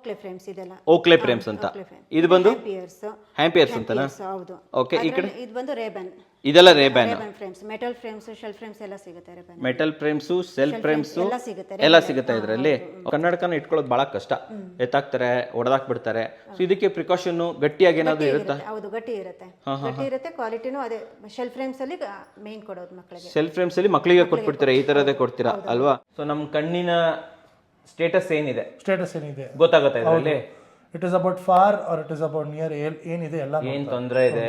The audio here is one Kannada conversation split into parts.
ಓಕ್ಲೆ ಫ್ರೇಮ್ಸ್ ಇದೆಲ್ಲ. ಓಕ್ಲೆ ಫ್ರೇಮ್ಸ್ ಅಂತ. ಇದು ಬಂದು ಹ್ಯಾಂಪಿಯರ್ಸ್ ಅಂತನಾ? ಹೌದು. ಓಕೆ. ಈ ಕಡೆ ಇದು ಬಂದು ರೇಬನ್. ಇದೆಲ್ಲ Ray-Ban frames, metal frames, shell frames ಎಲ್ಲ ಸಿಗುತ್ತೆ. Ray-Ban metal frames, cell frames ಎಲ್ಲ ಎಲ್ಲ ಸಿಗುತ್ತೆ ಇದರಲ್ಲಿ. ಕನ್ನಡಕನ ಇಟ್ಕೊಳ್ಳೋದು ಬಹಳ ಕಷ್ಟ, ಎತ್ತಾಕ್ತಾರೆ, ಹೊಡೆದಾಕ್ ಬಿಡ್ತಾರೆ. ಸೊ ಇದಕ್ಕೆ ಪ್ರಿಕಾಷನ್ ಗಟ್ಟಿಯಾಗಿ ಏನಾದ್ರು ಇರುತ್ತಾ? ಹೌದು, ಗಟ್ಟಿ ಇರುತ್ತೆ. ಕ್ವಾಲಿಟಿನೂ ಅದೇ. ಶೆಲ್ ಫ್ರೇಮ್ಸ್ ಅಲ್ಲಿ ಮೇನ್ ಕೊಡೋದು ಮಕ್ಕಳಿಗೆ. ಶೆಲ್ ಫ್ರೇಮ್ಸ್ ಅಲ್ಲಿ ಮಕ್ಕಳಿಗೆ ಕೊಟ್ಬಿಡ್ತೀರಾ, ಈ ತರದೇ ಕೊಡ್ತೀರಾ ಅಲ್ವಾ? ಸೊ ನಮ್ಮ ಕಣ್ಣಿನ ಸ್ಟೇಟಸ್ ಏನಿದೆ ಗೊತ್ತಾಗುತ್ತೆ ಇದರಲ್ಲಿ. It is about far or it is about near, ಏನಿದೆ ಎಲ್ಲ ಏನ್ ತೊಂದರೆ ಇದೆ.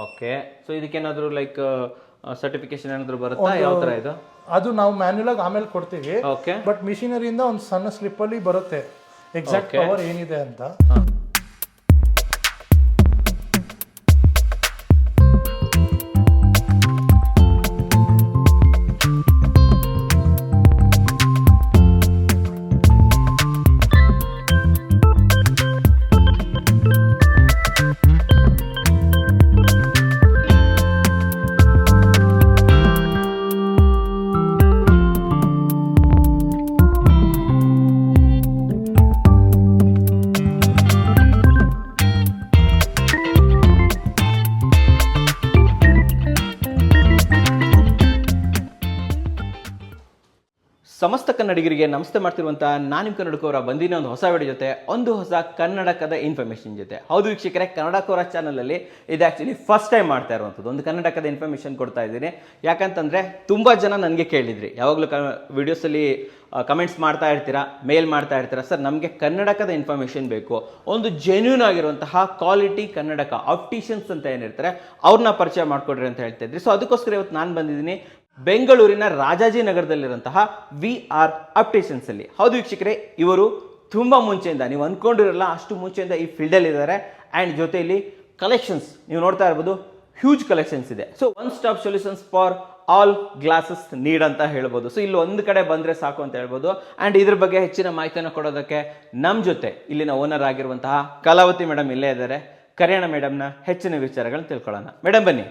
ಓಕೆ. ಸೊ ಇದಕ್ಕೇನಾದ್ರು ಲೈಕ್ ಸರ್ಟಿಫಿಕೇಶನ್ ಏನಾದ್ರು ಬರುತ್ತಾ? ಯಾವ ತರ ಇದು? ಅದು ನಾವು ಮ್ಯಾನ್ಯುಯಲ್ ಆಗಿ ಆಮೇಲೆ ಕೊಡ್ತೀವಿ. ಓಕೆ. ಬಟ್ ಮಿಷಿನರಿಯಿಂದ ಒಂದು ಸಣ್ಣ ಸ್ಲಿಪ್ ಅಲ್ಲಿ ಬರುತ್ತೆ ಎಕ್ಸಾಕ್ಟ್ ಪವರ್ ಏನಿದೆ ಅಂತ. ಸಮಸ್ತ ಕನ್ನಡಿಗರಿಗೆ ನಮಸ್ತೆ ಮಾಡ್ತಿರುವಂತಹ ನಾನು ನಿಮ್ಮ ಕನ್ನಡಕವರ ಬಂದಿನ ಒಂದು ಹೊಸ ವಿಡಿಯೋ ಜೊತೆ, ಒಂದು ಹೊಸ ಕನ್ನಡಕದ ಇನ್ಫಾರ್ಮೇಷನ್ ಜೊತೆ. ಹೌದು ವೀಕ್ಷಕರೇ, ಕನ್ನಡಕವರ ಚಾನಲಲ್ಲಿ ಇದು ಆ್ಯಕ್ಚುಲಿ ಫಸ್ಟ್ ಟೈಮ್ ಮಾಡ್ತಾ ಇರುವಂಥದ್ದು. ಒಂದು ಕನ್ನಡಕದ ಇನ್ಫಾರ್ಮೇಷನ್ ಕೊಡ್ತಾ ಇದ್ದೀನಿ. ಯಾಕಂತಂದರೆ ತುಂಬ ಜನ ನನಗೆ ಕೇಳಿದ್ರಿ, ಯಾವಾಗಲೂ ವಿಡಿಯೋಸಲ್ಲಿ ಕಮೆಂಟ್ಸ್ ಮಾಡ್ತಾ ಇರ್ತೀರಾ, ಮೇಲ್ ಮಾಡ್ತಾ ಇರ್ತೀರಾ, ಸರ್ ನಮಗೆ ಕನ್ನಡಕದ ಇನ್ಫಾರ್ಮೇಷನ್ ಬೇಕು, ಒಂದು ಜೆನ್ಯೂನ್ ಆಗಿರುವಂತಹ ಕ್ವಾಲಿಟಿ ಕನ್ನಡಕ ಆಪ್ಟಿಷಿಯನ್ಸ್ ಅಂತ ಏನಿರ್ತಾರೆ ಅವ್ರನ್ನ ಪರಿಚಯ ಮಾಡಿಕೊಡ್ರಿ ಅಂತ ಹೇಳ್ತಾ ಇದ್ರಿ. ಸೊ ಅದಕ್ಕೋಸ್ಕರ ಇವತ್ತು ನಾನು ಬಂದಿದ್ದೀನಿ ಬೆಂಗಳೂರಿನ ರಾಜಾಜಿನಗರದಲ್ಲಿರುವಂತಹ VR ಆಪ್ಟಿಷಿಯನ್ಸ್ ಅಲ್ಲಿ. ಹೌದು ವೀಕ್ಷಕರೇ, ಇವರು ತುಂಬ ಮುಂಚೆಯಿಂದ, ನೀವು ಅಂದ್ಕೊಂಡಿರಲ್ಲ ಅಷ್ಟು ಮುಂಚೆಯಿಂದ ಈ ಫೀಲ್ಡಲ್ಲಿ ಇದ್ದಾರೆ. ಆ್ಯಂಡ್ ಜೊತೆಯಲ್ಲಿ ಕಲೆಕ್ಷನ್ಸ್ ನೀವು ನೋಡ್ತಾ ಇರ್ಬೋದು, ಹ್ಯೂಜ್ ಕಲೆಕ್ಷನ್ಸ್ ಇದೆ. So one stop solutions for all glasses need ಅಂತ ಹೇಳ್ಬೋದು. ಸೊ ಇಲ್ಲಿ ಒಂದು ಕಡೆ ಬಂದರೆ ಸಾಕು ಅಂತ ಹೇಳ್ಬೋದು. ಆ್ಯಂಡ್ ಇದ್ರ ಬಗ್ಗೆ ಹೆಚ್ಚಿನ ಮಾಹಿತಿಯನ್ನು ಕೊಡೋದಕ್ಕೆ ನಮ್ಮ ಜೊತೆ ಇಲ್ಲಿನ ಓನರ್ ಆಗಿರುವಂತಹ ಕಲಾವತಿ ಮೇಡಮ್ ಇಲ್ಲೇ ಇದ್ದಾರೆ. ಕರೆಯೋಣ ಮೇಡಮ್ನ, ಹೆಚ್ಚಿನ ವಿಚಾರಗಳನ್ನ ತಿಳ್ಕೊಳ್ಳೋಣ. ಮೇಡಮ್ ಬನ್ನಿ.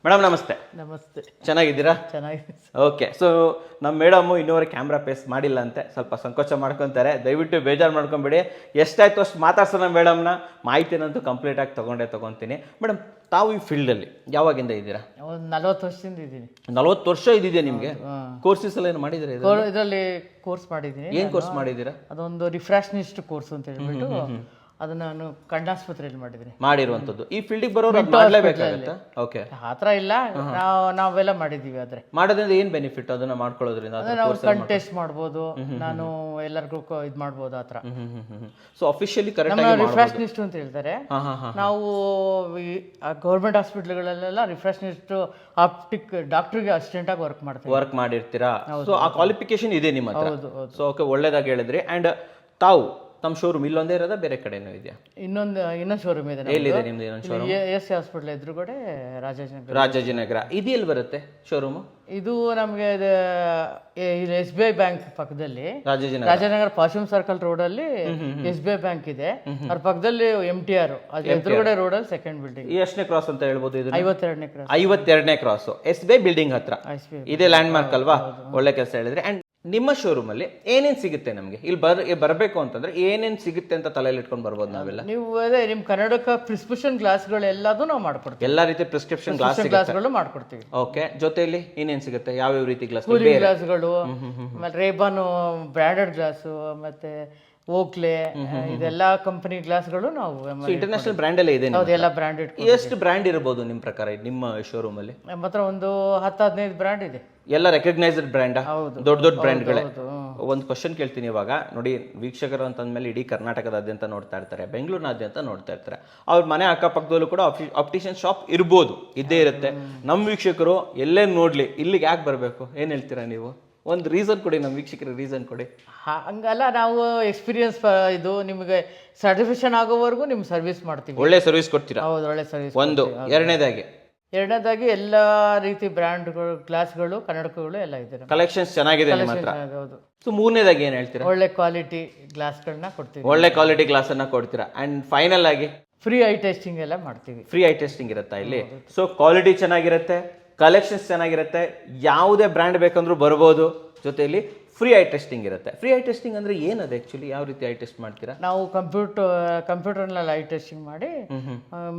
ಮೇಡಮ್ ನಮಸ್ತೆ. ನಮಸ್ತೆ. ಚೆನ್ನಾಗಿದ್ದೀರಾ? ಚೆನ್ನಾಗಿದೆ. ಓಕೆ. ಸೊ ನಮ್ಮ ಮೇಡಮು ಇನ್ನೂವರೆಗೆ ಕ್ಯಾಮ್ರಾ ಫೇಸ್ ಮಾಡಿಲ್ಲ ಅಂತೆ, ಸ್ವಲ್ಪ ಸಂಕೋಚ ಮಾಡ್ಕೊತಾರೆ. ದಯವಿಟ್ಟು ಬೇಜಾರು ಮಾಡ್ಕೊಂಬೇಡಿ. ಎಷ್ಟಾಯ್ತು ಅಷ್ಟು ಮಾತಾಡ್ಸೋಣ ಮೇಡಮ್ನ. ಮಾಹಿತಿನಂತೂ ಕಂಪ್ಲೀಟಾಗಿ ತೊಗೊಂತೀನಿ. ಮೇಡಮ್, ತಾವು ಈ ಫೀಲ್ಡಲ್ಲಿ ಯಾವಾಗಿಂದ ಇದ್ದೀರಾ? ಒಂದು 40 ವರ್ಷದಿಂದ ಇದ್ದೀನಿ. 40 ವರ್ಷ ಇದೆಯಾ ನಿಮಗೆ? ಕೋರ್ಸಸ್ ಎಲ್ಲ ಏನು ಮಾಡಿದ್ದೀರಾ? ಇದರಲ್ಲಿ ಕೋರ್ಸ್ ಮಾಡಿದ್ದೀನಿ. ಏನು ಕೋರ್ಸ್ ಮಾಡಿದ್ದೀರಾ? ಅದೊಂದು ರಿಫ್ರೆಶ್ನಿಸ್ಟ್ ಕೋರ್ಸ್ ಅಂತ ಹೇಳ್ಬಿಟ್ಟು ಅದನ್ನ ನಾನು ಕಣ್ಣಾಸ್ಪತ್ರೆಯಲ್ಲಿ ಮಾಡಿರುವಂಥದ್ದು. ಈ ಫೀಲ್ಡಿಗೆ ಬರೋರು ಮಾಡಲೇಬೇಕಾಗುತ್ತೆ? ಓಕೆ. ಆ ಥರ ಇಲ್ಲ, ನಾವೆಲ್ಲ ಮಾಡಿದ್ದೀವಿ. ಆದರೆ ಮಾಡೋದ್ರಿಂದ ಏನು ಬೆನಿಫಿಟ್ ಅದನ್ನ ಮಾಡ್ಕೊಳ್ಳೋದ್ರಿಂದ? ನಾವು ಕಣ್ ಟೆಸ್ಟ್ ಮಾಡ್ಬೋದು, ನಾನು ಎಲ್ಲರಿಗೂ ಇದು ಮಾಡ್ಬೋದು ಆ ಥರ. ಸೊ ಅಫಿಷಿಯಲಿ ಕರೆಕ್ಟ್ ರಿಫ್ರೆಶ್ನಿಸ್ಟ್ ಅಂತ ಹೇಳ್ತಾರೆ. ನಾವು ಗೌರ್ಮೆಂಟ್ ಹಾಸ್ಪಿಟ್ಲ್ಗಳಲ್ಲೆಲ್ಲ ರಿಫ್ರೆಶ್ನಿಸ್ಟ್ ಆಪ್ಟಿಕ್ ಡಾಕ್ಟರ್ಗೆ ಅಸಿಸ್ಟೆಂಟ್ ಆಗಿ ವರ್ಕ್ ಮಾಡಿರ್ತೀರಾ. ಸೊ ಆ ಕ್ವಾಲಿಫಿಕೇಶನ್ ಇದೆ ನಿಮ್ಮ ಹತ್ರ. ಸೊ ಓಕೆ, ಒಳ್ಳೇದಾಗಿ ಹೇಳಿದ್ರಿ. ಆ್ಯಂಡ್ ತಾವು ನಮ್ಮ ಶೋರೂಮ್ ಇಲ್ಲೊಂದೇ ಇರೋದಾ, ಬೇರೆ ಕಡೆನೂ ಇದೆಯಾ? ಇನ್ನೊಂದು ಶೋರೂಮ್ ಇದೆ. ಎಲ್ಲಿದೆ ನಿಮ್ದು ಇನ್ನೊಂದು ಶೋರೂಮ್? ಎಸ್ ಹಾಸ್ಪಿಟಲ್ ಎದುರುಗಡೆ ರಾಜಾಜಿನಗರ. ಇದು ಎಲ್ಲಿ ಬರುತ್ತೆ ಶೋರೂಮು? ಇದು ನಮಗೆ SBI ಬ್ಯಾಂಕ್ ಪಕ್ಕದಲ್ಲಿ, ರಾಜಾಜಿನಗರ ಪಾಶ್ಚಿಮ ಸರ್ಕಲ್ ರೋಡ್ ಅಲ್ಲಿ SBI ಬ್ಯಾಂಕ್ ಇದೆ. ಅದ್ರ ಪಕ್ಕದಲ್ಲಿ MTR, ಅದು ಎದುರುಗಡೆ ರೋಡ್ ಅಲ್ಲಿ ಸೆಕೆಂಡ್ ಬಿಲ್ಡಿಂಗ್. ಎಷ್ಟನೇ ಕ್ರಾಸ್ ಅಂತ ಹೇಳ್ಬೋದು ಇದು? 52ನೇ ಕ್ರಾಸ್. 52ನೇ ಕ್ರಾಸ್ SBI ಬಿಲ್ಡಿಂಗ್ ಹತ್ರ ಇದೇ ಲ್ಯಾಂಡ್ ಮಾರ್ಕ್ ಅಲ್ವಾ? ಒಳ್ಳೆ ಕೆಲಸ ಹೇಳಿದ್ರೆ. ಅಂಡ್ ನಿಮ್ಮ ಶೋರೂಮ್ ಅಲ್ಲಿ ಏನೇನ್ ಸಿಗುತ್ತೆ ನಮಗೆ? ಇಲ್ಲಿ ಬರಬೇಕು ಅಂತಂದ್ರೆ ಏನೇನ್ ಸಿಗುತ್ತೆ ಅಂತ ತಲೆಯಲ್ಲಿ ಇಟ್ಕೊಂಡು ಬರ್ಬೋದು ನಾವೆಲ್ಲ? ನೀವು ಅದೇ ನಿಮ್ ಕನ್ನಡಕ ಪ್ರಿಸ್ಕ್ರಿಪ್ಷನ್ ಗ್ಲಾಸ್ಗಳು ಎಲ್ಲದೂ ನಾವು ಮಾಡ್ಕೊಡ್ತೀವಿ. ಎಲ್ಲಾ ರೀತಿ ಪ್ರಿಸ್ಕ್ರಿಪ್ಷನ್ ಗ್ಲಾಸ್ಗಳು ಮಾಡ್ಕೊಡ್ತೀವಿ. ಓಕೆ. ಜೊತೆಯಲ್ಲಿ ಏನೇನ್ ಸಿಗುತ್ತೆ? ಯಾವ್ಯಾವ ರೀತಿ ಗ್ಲಾಸ್? ಕೂಲಿಂಗ್ ಗ್ಲಾಸ್ಗಳು, ಆಮೇಲೆ ರೇಬಾನು ಬ್ರಾಂಡೆಡ್ ಗ್ಲಾಸು, ಮತ್ತೆ ಓಕ್ಲೆ, ಇದೆಲ್ಲ ಕಂಪನಿ ಗ್ಲಾಸ್ಗಳು ನಾವು ಇಂಟರ್ನ್ಯಾಷನಲ್ ಬ್ರ್ಯಾಂಡ್ ಎಲ್ಲ ಇದೆ. ಎಲ್ಲ ಬ್ರಾಂಡೆಡ್. ಎಷ್ಟು ಬ್ರ್ಯಾಂಡ್ ಇರಬಹುದು ನಿಮ್ಮ ಪ್ರಕಾರ ನಿಮ್ಮ ಶೋರೂಮ್ ಅಲ್ಲಿ? ನಮ್ಮ ಹತ್ರ ಒಂದು 10-15 ಬ್ರ್ಯಾಂಡ್ ಇದೆ. ಎಲ್ಲ ರೆಕಗ್ನೈಸ್ಡ್ ಬ್ರ್ಯಾಂಡ್, ದೊಡ್ಡ ಬ್ರ್ಯಾಂಡ್ಗಳೇ. ಒಂದು ಕ್ವಶನ್ ಕೇಳ್ತೀನಿ ಇವಾಗ. ನೋಡಿ, ವೀಕ್ಷಕರು ಅಂತಂದ್ಮೇಲೆ ಇಡೀ ಕರ್ನಾಟಕದಾದ್ಯಂತ ನೋಡ್ತಾ ಇರ್ತಾರೆ, ಬೆಂಗಳೂರಿನಾದ್ಯಂತ ನೋಡ್ತಾ ಇರ್ತಾರೆ. ಅವ್ರ ಮನೆ ಅಕ್ಕಪಕ್ಕದಲ್ಲೂ ಕೂಡ ಆಪ್ಟಿಷಿಯನ್ ಶಾಪ್ ಇರ್ಬೋದು, ಇದ್ದೇ ಇರುತ್ತೆ. ನಮ್ಮ ವೀಕ್ಷಕರು ಎಲ್ಲೇ ನೋಡ್ಲಿ, ಇಲ್ಲಿಗೆ ಯಾಕೆ ಬರಬೇಕು? ಏನ್ ಹೇಳ್ತೀರಾ ನೀವು? ಒಂದು ರೀಸನ್ ಕೊಡಿ, ನಮ್ಮ ವೀಕ್ಷಕರಿಗೆ ರೀಸನ್ ಕೊಡಿ. ಹಂಗಲ್ಲ, ನಾವು ಎಕ್ಸ್ಪೀರಿಯನ್ಸ್ ಇದು ನಿಮಗೆ ಸರ್ಟಿಫಿಕೇಶನ್ ಆಗೋವರೆಗೂ ನಿಮ್ಗೆ ಸರ್ವಿಸ್ ಮಾಡ್ತೀವಿ. ಒಳ್ಳೆ ಸರ್ವಿಸ್ ಕೊಡ್ತೀರಾ? ಹೌದು, ಒಳ್ಳೆ ಸರ್ವಿಸ್. ಒಂದು. ಎರಡನೇದಾಗಿ ಎಲ್ಲ ರೀತಿ ಬ್ರ್ಯಾಂಡ್ಗಳು, ಗ್ಲಾಸ್ಗಳು, ಕನ್ನಡಕಗಳು ಎಲ್ಲ ಇದೆ. ಕಲೆಕ್ಷನ್ಸ್ ಚೆನ್ನಾಗಿದೆ ನಿಮ್ಮ ಹತ್ರ. ಹೌದು. ಸೊ ಮೂರನೇದಾಗಿ ಏನ್ ಹೇಳ್ತೀರಾ? ಒಳ್ಳೆ ಕ್ವಾಲಿಟಿ ಗ್ಲಾಸ್ಗಳನ್ನ ಕೊಡ್ತೀವಿ. ಒಳ್ಳೆ ಕ್ವಾಲಿಟಿ ಗ್ಲಾಸ್ ಅನ್ನ ಕೊಡ್ತೀರಾ. ಅಂಡ್ ಫೈನಲ್ ಆಗಿ ಫ್ರೀ ಐ ಟೆಸ್ಟಿಂಗ್ ಎಲ್ಲ ಮಾಡ್ತೀವಿ. ಫ್ರೀ ಐ ಟೆಸ್ಟಿಂಗ್ ಇರುತ್ತಾ ಇಲ್ಲಿ? ಸೊ ಕ್ವಾಲಿಟಿ ಚೆನ್ನಾಗಿರುತ್ತೆ, ಕಲೆಕ್ಷನ್ಸ್ ಚೆನ್ನಾಗಿರುತ್ತೆ, ಯಾವುದೇ ಬ್ರ್ಯಾಂಡ್ ಬೇಕಂದ್ರೂ ಬರ್ಬೋದು. ಜೊತೆಯಲ್ಲಿ ಫ್ರೀ ಐ ಟೆಸ್ಟಿಂಗ್ ಇರುತ್ತೆ. ಫ್ರೀ ಐ ಟೆಸ್ಟಿಂಗ್ ಅಂದರೆ ಏನದು ಆ್ಯಕ್ಚುಲಿ, ಯಾವ ರೀತಿ ಐ ಟೆಸ್ಟ್ ಮಾಡ್ತೀರಾ? ನಾವು ಕಂಪ್ಯೂಟರ್ನಲ್ಲಿ ಐ ಟೆಸ್ಟಿಂಗ್ ಮಾಡಿ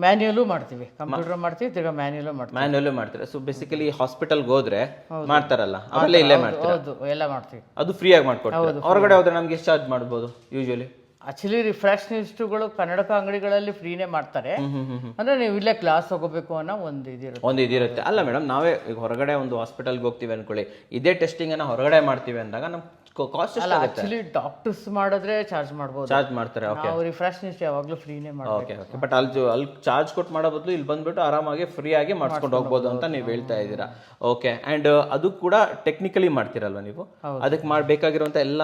ಮ್ಯಾನ್ಯಲು ಮಾಡ್ತೀವಿ, ಕಂಪ್ಯೂಟರ್ ಮಾಡ್ತೀವಿ, ತಿರ್ಗಾ ಮ್ಯಾನ್ಯಲು ಮಾಡ್ತೀವಿ. ಮ್ಯಾನ್ಯಲ್ಲೂ ಮಾಡ್ತೀರಾ? ಸೊ ಬೇಸಿಕಲಿ ಹಾಸ್ಪಿಟಲ್ಗೆ ಹೋದ್ರೆ ಮಾಡ್ತಾರಲ್ಲ ಅವೆಲ್ಲ ಇಲ್ಲೇ ಮಾಡ್ತೀರಾ? ಹೌದು, ಎಲ್ಲ ಮಾಡ್ತೀವಿ. ಅದು ಫ್ರೀ ಆಗಿ ಮಾಡ್ಕೊಡ್ತೀರಾ? ಹೊರಗಡೆ ಹೋದ್ರೆ ನಮ್ಗೆ ಎಷ್ಟು ಚಾರ್ಜ್ ಮಾಡ್ಬೋದು ಯೂಶಲಿ? ಆಕ್ಚುಲಿ ರಿಫ್ರಾಕ್ಷನಿಸ್ಟ್ಗಳು ಕನ್ನಡಕ ಅಂಗಡಿಗಳಲ್ಲಿ ಫ್ರೀನೇ ಮಾಡ್ತಾರೆ. ಅಂದ್ರೆ ನೀವು ಇಲ್ಲೇ ಕ್ಲಾಸ್ ತಗೋಬೇಕು ಅನ್ನೋ ಒಂದು ಇದಿರುತ್ತೆ. ಅಲ್ಲ ಮೇಡಮ್, ನಾವೇ ಈಗ ಹೊರಗಡೆ ಒಂದು ಹಾಸ್ಪಿಟಲ್ಗೆ ಹೋಗ್ತೀವಿ ಅನ್ಕೊಳ್ಳಿ, ಇದೇ ಟೆಸ್ಟಿಂಗ್ ಅನ್ನ ಹೊರಗಡೆ ಮಾಡ್ತೀವಿ ಅಂದಾಗ ನಮ್ ಕಾಸ್ಟ್ ಅಲ್ಲ, ಆಕ್ಚುಲಿ ಡಾಕ್ಟರ್ಸ್ ಮಾಡಿದ್ರೆ ಚಾರ್ಜ್ ಮಾಡ್ಬೋದು, ಚಾರ್ಜ್ ಮಾಡ್ತಾರೆ. ನಾವು ರಿಫ್ರಾಕ್ಷನಿಸ್ಟ್ ಯಾವಾಗಲೂ ಫ್ರೀನೇ ಮಾಡ್ತೀವಿ. ಓಕೆ, ಬಟ್ ಅಲ್ಲಿ ಚಾರ್ಜ್ ಕೊಟ್ಟು ಮಾಡೋ ಬದಲು ಇಲ್ಲಿ ಬಂದ್ಬಿಟ್ಟು ಆರಾಮಾಗಿ ಫ್ರೀ ಆಗಿ ಮಾಡಿಸ್ಕೊಂಡು ಹೋಗ್ಬೋದು ಅಂತ ನೀವು ಹೇಳ್ತಾ ಇದ್ದೀರಾ. ಓಕೆ, ಅಂಡ್ ಅದು ಕೂಡ ಟೆಕ್ನಿಕಲಿ ಮಾಡ್ತೀರಲ್ವಾ ನೀವು? ಅದಕ್ಕೆ ಮಾಡಬೇಕಾಗಿರುವಂತ ಎಲ್ಲ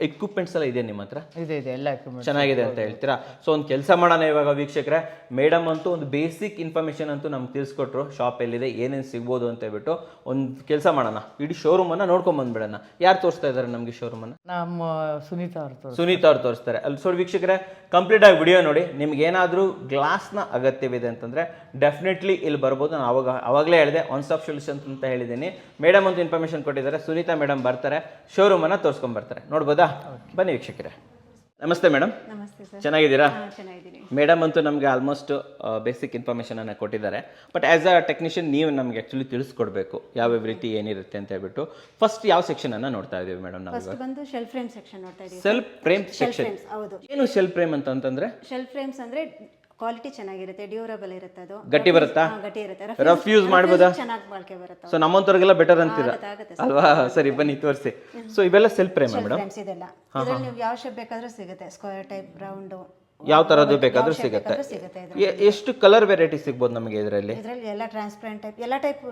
ಎಕ್ವಿಪ್ಮೆಂಟ್ಸ್ ಎಲ್ಲ ಇದೆ ನಿಮ್ಮ ಹತ್ರ? ಇದೆ ಎಲ್ಲ ಎಕ್ವಿಪ್ಮೆಂಟ್ ಚೆನ್ನಾಗಿದೆ ಅಂತ ಹೇಳ್ತೀರಾ. ಸೊ ಒಂದು ಕೆಲಸ ಮಾಡೋಣ ಇವಾಗ ವೀಕ್ಷಕರೇ, ಮೇಡಮ್ ಅಂತೂ ಒಂದು ಬೇಸಿಕ್ ಇನ್ಫಾರ್ಮೇಶನ್ ಅಂತೂ ನಮ್ಗೆ ತಿಳಿಸ್ಕೊಟ್ರು, ಶಾಪ್ ಎಲ್ಲಿದೆ, ಏನೇನು ಸಿಗ್ಬೋದು ಅಂತ ಹೇಳ್ಬಿಟ್ಟು. ಒಂದು ಕೆಲಸ ಮಾಡೋಣ, ಇಡೀ ಶೋರೂಮ್ ಅನ್ನ ನೋಡ್ಕೊಂಡ್ ಬಂದ್ಬಿಡೋಣ. ಯಾರು ತೋರಿಸ್ತಾ ಇದ್ದಾರೆ ನಮಗೆ ಶೋರೂಮ್ ಅನ್ನ? ನಮ್ಮ ಸುನೀತಾ ಅವ್ರು ತೋರಿಸ್ತಾರೆ. ಅಲ್ಲಿ ಸೊ ವೀಕ್ಷಕರೇ, ಕಂಪ್ಲೀಟ್ ಆಗಿ ವಿಡಿಯೋ ನೋಡಿ. ನಿಮ್ಗೆ ಏನಾದರೂ ಗ್ಲಾಸ್ನ ಅಗತ್ಯವಿದೆ ಅಂತಂದ್ರೆ ಡೆಫಿನೆಟ್ಲಿ ಇಲ್ಲಿ ಬರ್ಬೋದು. ನಾನು ಅವಾಗಲೇ ಹೇಳಿದೆ, ಒನ್ ಸ್ಟಾಪ್ ಸೊಲ್ಯೂಷನ್ ಅಂತ ಹೇಳಿದ್ದೀನಿ. ಮೇಡಮ್ ಅಂತೂ ಇನ್ಫಾರ್ಮೇಶನ್ ಕೊಟ್ಟಿದ್ದಾರೆ. ಸುನೀತಾ ಮೇಡಮ್ ಬರ್ತಾರೆ, ಶೋರೂಮ್ ಅನ್ನ ತೋರಿಸ್ಕೊಂಡ್ ಬರ್ತಾರೆ. ನೋಡ್ಬೋದಾ? ಬನ್ನಿ ವೀಕ್ಷಕರೇ. ನಮಸ್ತೆ ಮೇಡಮ್. ನಮಸ್ತೆ ಸರ್. ಚೆನ್ನಾಗಿದ್ದೀರಾ? ಚೆನ್ನಾಗಿದ್ದೀನಿ. ಮೇಡಮ್ ಅಂತೂ ನಮಗೆ ಆಲ್ಮೋಸ್ಟ್ ಬೇಸಿಕ್ ಇನ್ಫಾರ್ಮೇಷನ್ ಅನ್ನು ಕೊಟ್ಟಿದ್ದಾರೆ. ಬಟ್ ಆಸ್ ಅ ಟೆಕ್ನಿಷಿಯನ್ ನೀವು ನಮಗೆ ಆಕ್ಚುಲಿ ತಿಳಿಸ್ಕೊಡ್ಬೇಕು ಯಾವ್ಯಾವ ರೀತಿ ಏನಿರುತ್ತೆ ಅಂತ ಹೇಳ್ಬಿಟ್ಟು. ಫಸ್ಟ್ ಯಾವ ಸೆಕ್ಷನ್ ಅನ್ನ ನೋಡ್ತಾ ಇದೀವಿ ಮೇಡಮ್ ನಾವು? ಫಸ್ಟ್ ಬಂದು ಶೆಲ್ ಫ್ರೇಮ್ ಸೆಕ್ಷನ್ ನೋಡ್ತಾ ಇದೀವಿ. Self frame section. ಹೌದು. ಏನು ಶೆಲ್ ಫ್ರೇಮ್ ಅಂತಂದ್ರೆ? ಶೆಲ್ ಫ್ರೇಮ್ಸ್ ಅಂದ್ರೆ ಕ್ವಾಲಿಟಿ ಚೆನ್ನಾಗಿರುತ್ತೆ, ಡ್ಯೂರಬಲ್ ಇರುತ್ತೆ, ಅದು ಗಟ್ಟಿ ಬರುತ್ತಾ? ಗಟ್ಟಿ ಇರುತ್ತೆ, ರಫ್ ಯೂಸ್ ಮಾಡ್ಬೋದಾ? ಚೆನ್ನಾಗಿ ಬಾಳಿಕೆ ಬರುತ್ತೆ. ಸೊ ನಮ್ಮಂತವ್ರಿಗೆಲ್ಲ ಬೆಟರ್ ಅಂತೀರಾ ಅಲ್ವಾ? ಸರಿ, ಬನ್ನಿ ತೋರಿಸಿ. ಸೊ ಇವೆಲ್ಲ ಸೆಲ್ಫ್ ಫ್ರೇಮ್ ಮೇಡಮ್? ಫ್ರೇಮ್ಸ್ ಇದೆಲ್ಲ. ಇದ್ರಲ್ಲಿ ನೀವು ಯಾವ ಶೇಪ್ ಬೇಕಾದ್ರೂ ಸಿಗುತ್ತೆ, ಸ್ಕ್ವೇರ್ ಟೈಪ್, ರೌಂಡ್, ಯಾವ ತರದ್ದು ಬೇಕಾದ್ರೂ ಸಿಗುತ್ತೆ. ಎಷ್ಟು ಕಲರ್ ವೆರೈಟಿ ಸಿಗ್ಬೋದು ನಮಗೆ ಇದರಲ್ಲಿ? ಇದರಲ್ಲಿ ಎಲ್ಲ ಟ್ರಾನ್ಸ್ಪರೆಂಟ್ ಟೈಪ್, ಎಲ್ಲ ಟೈಪ್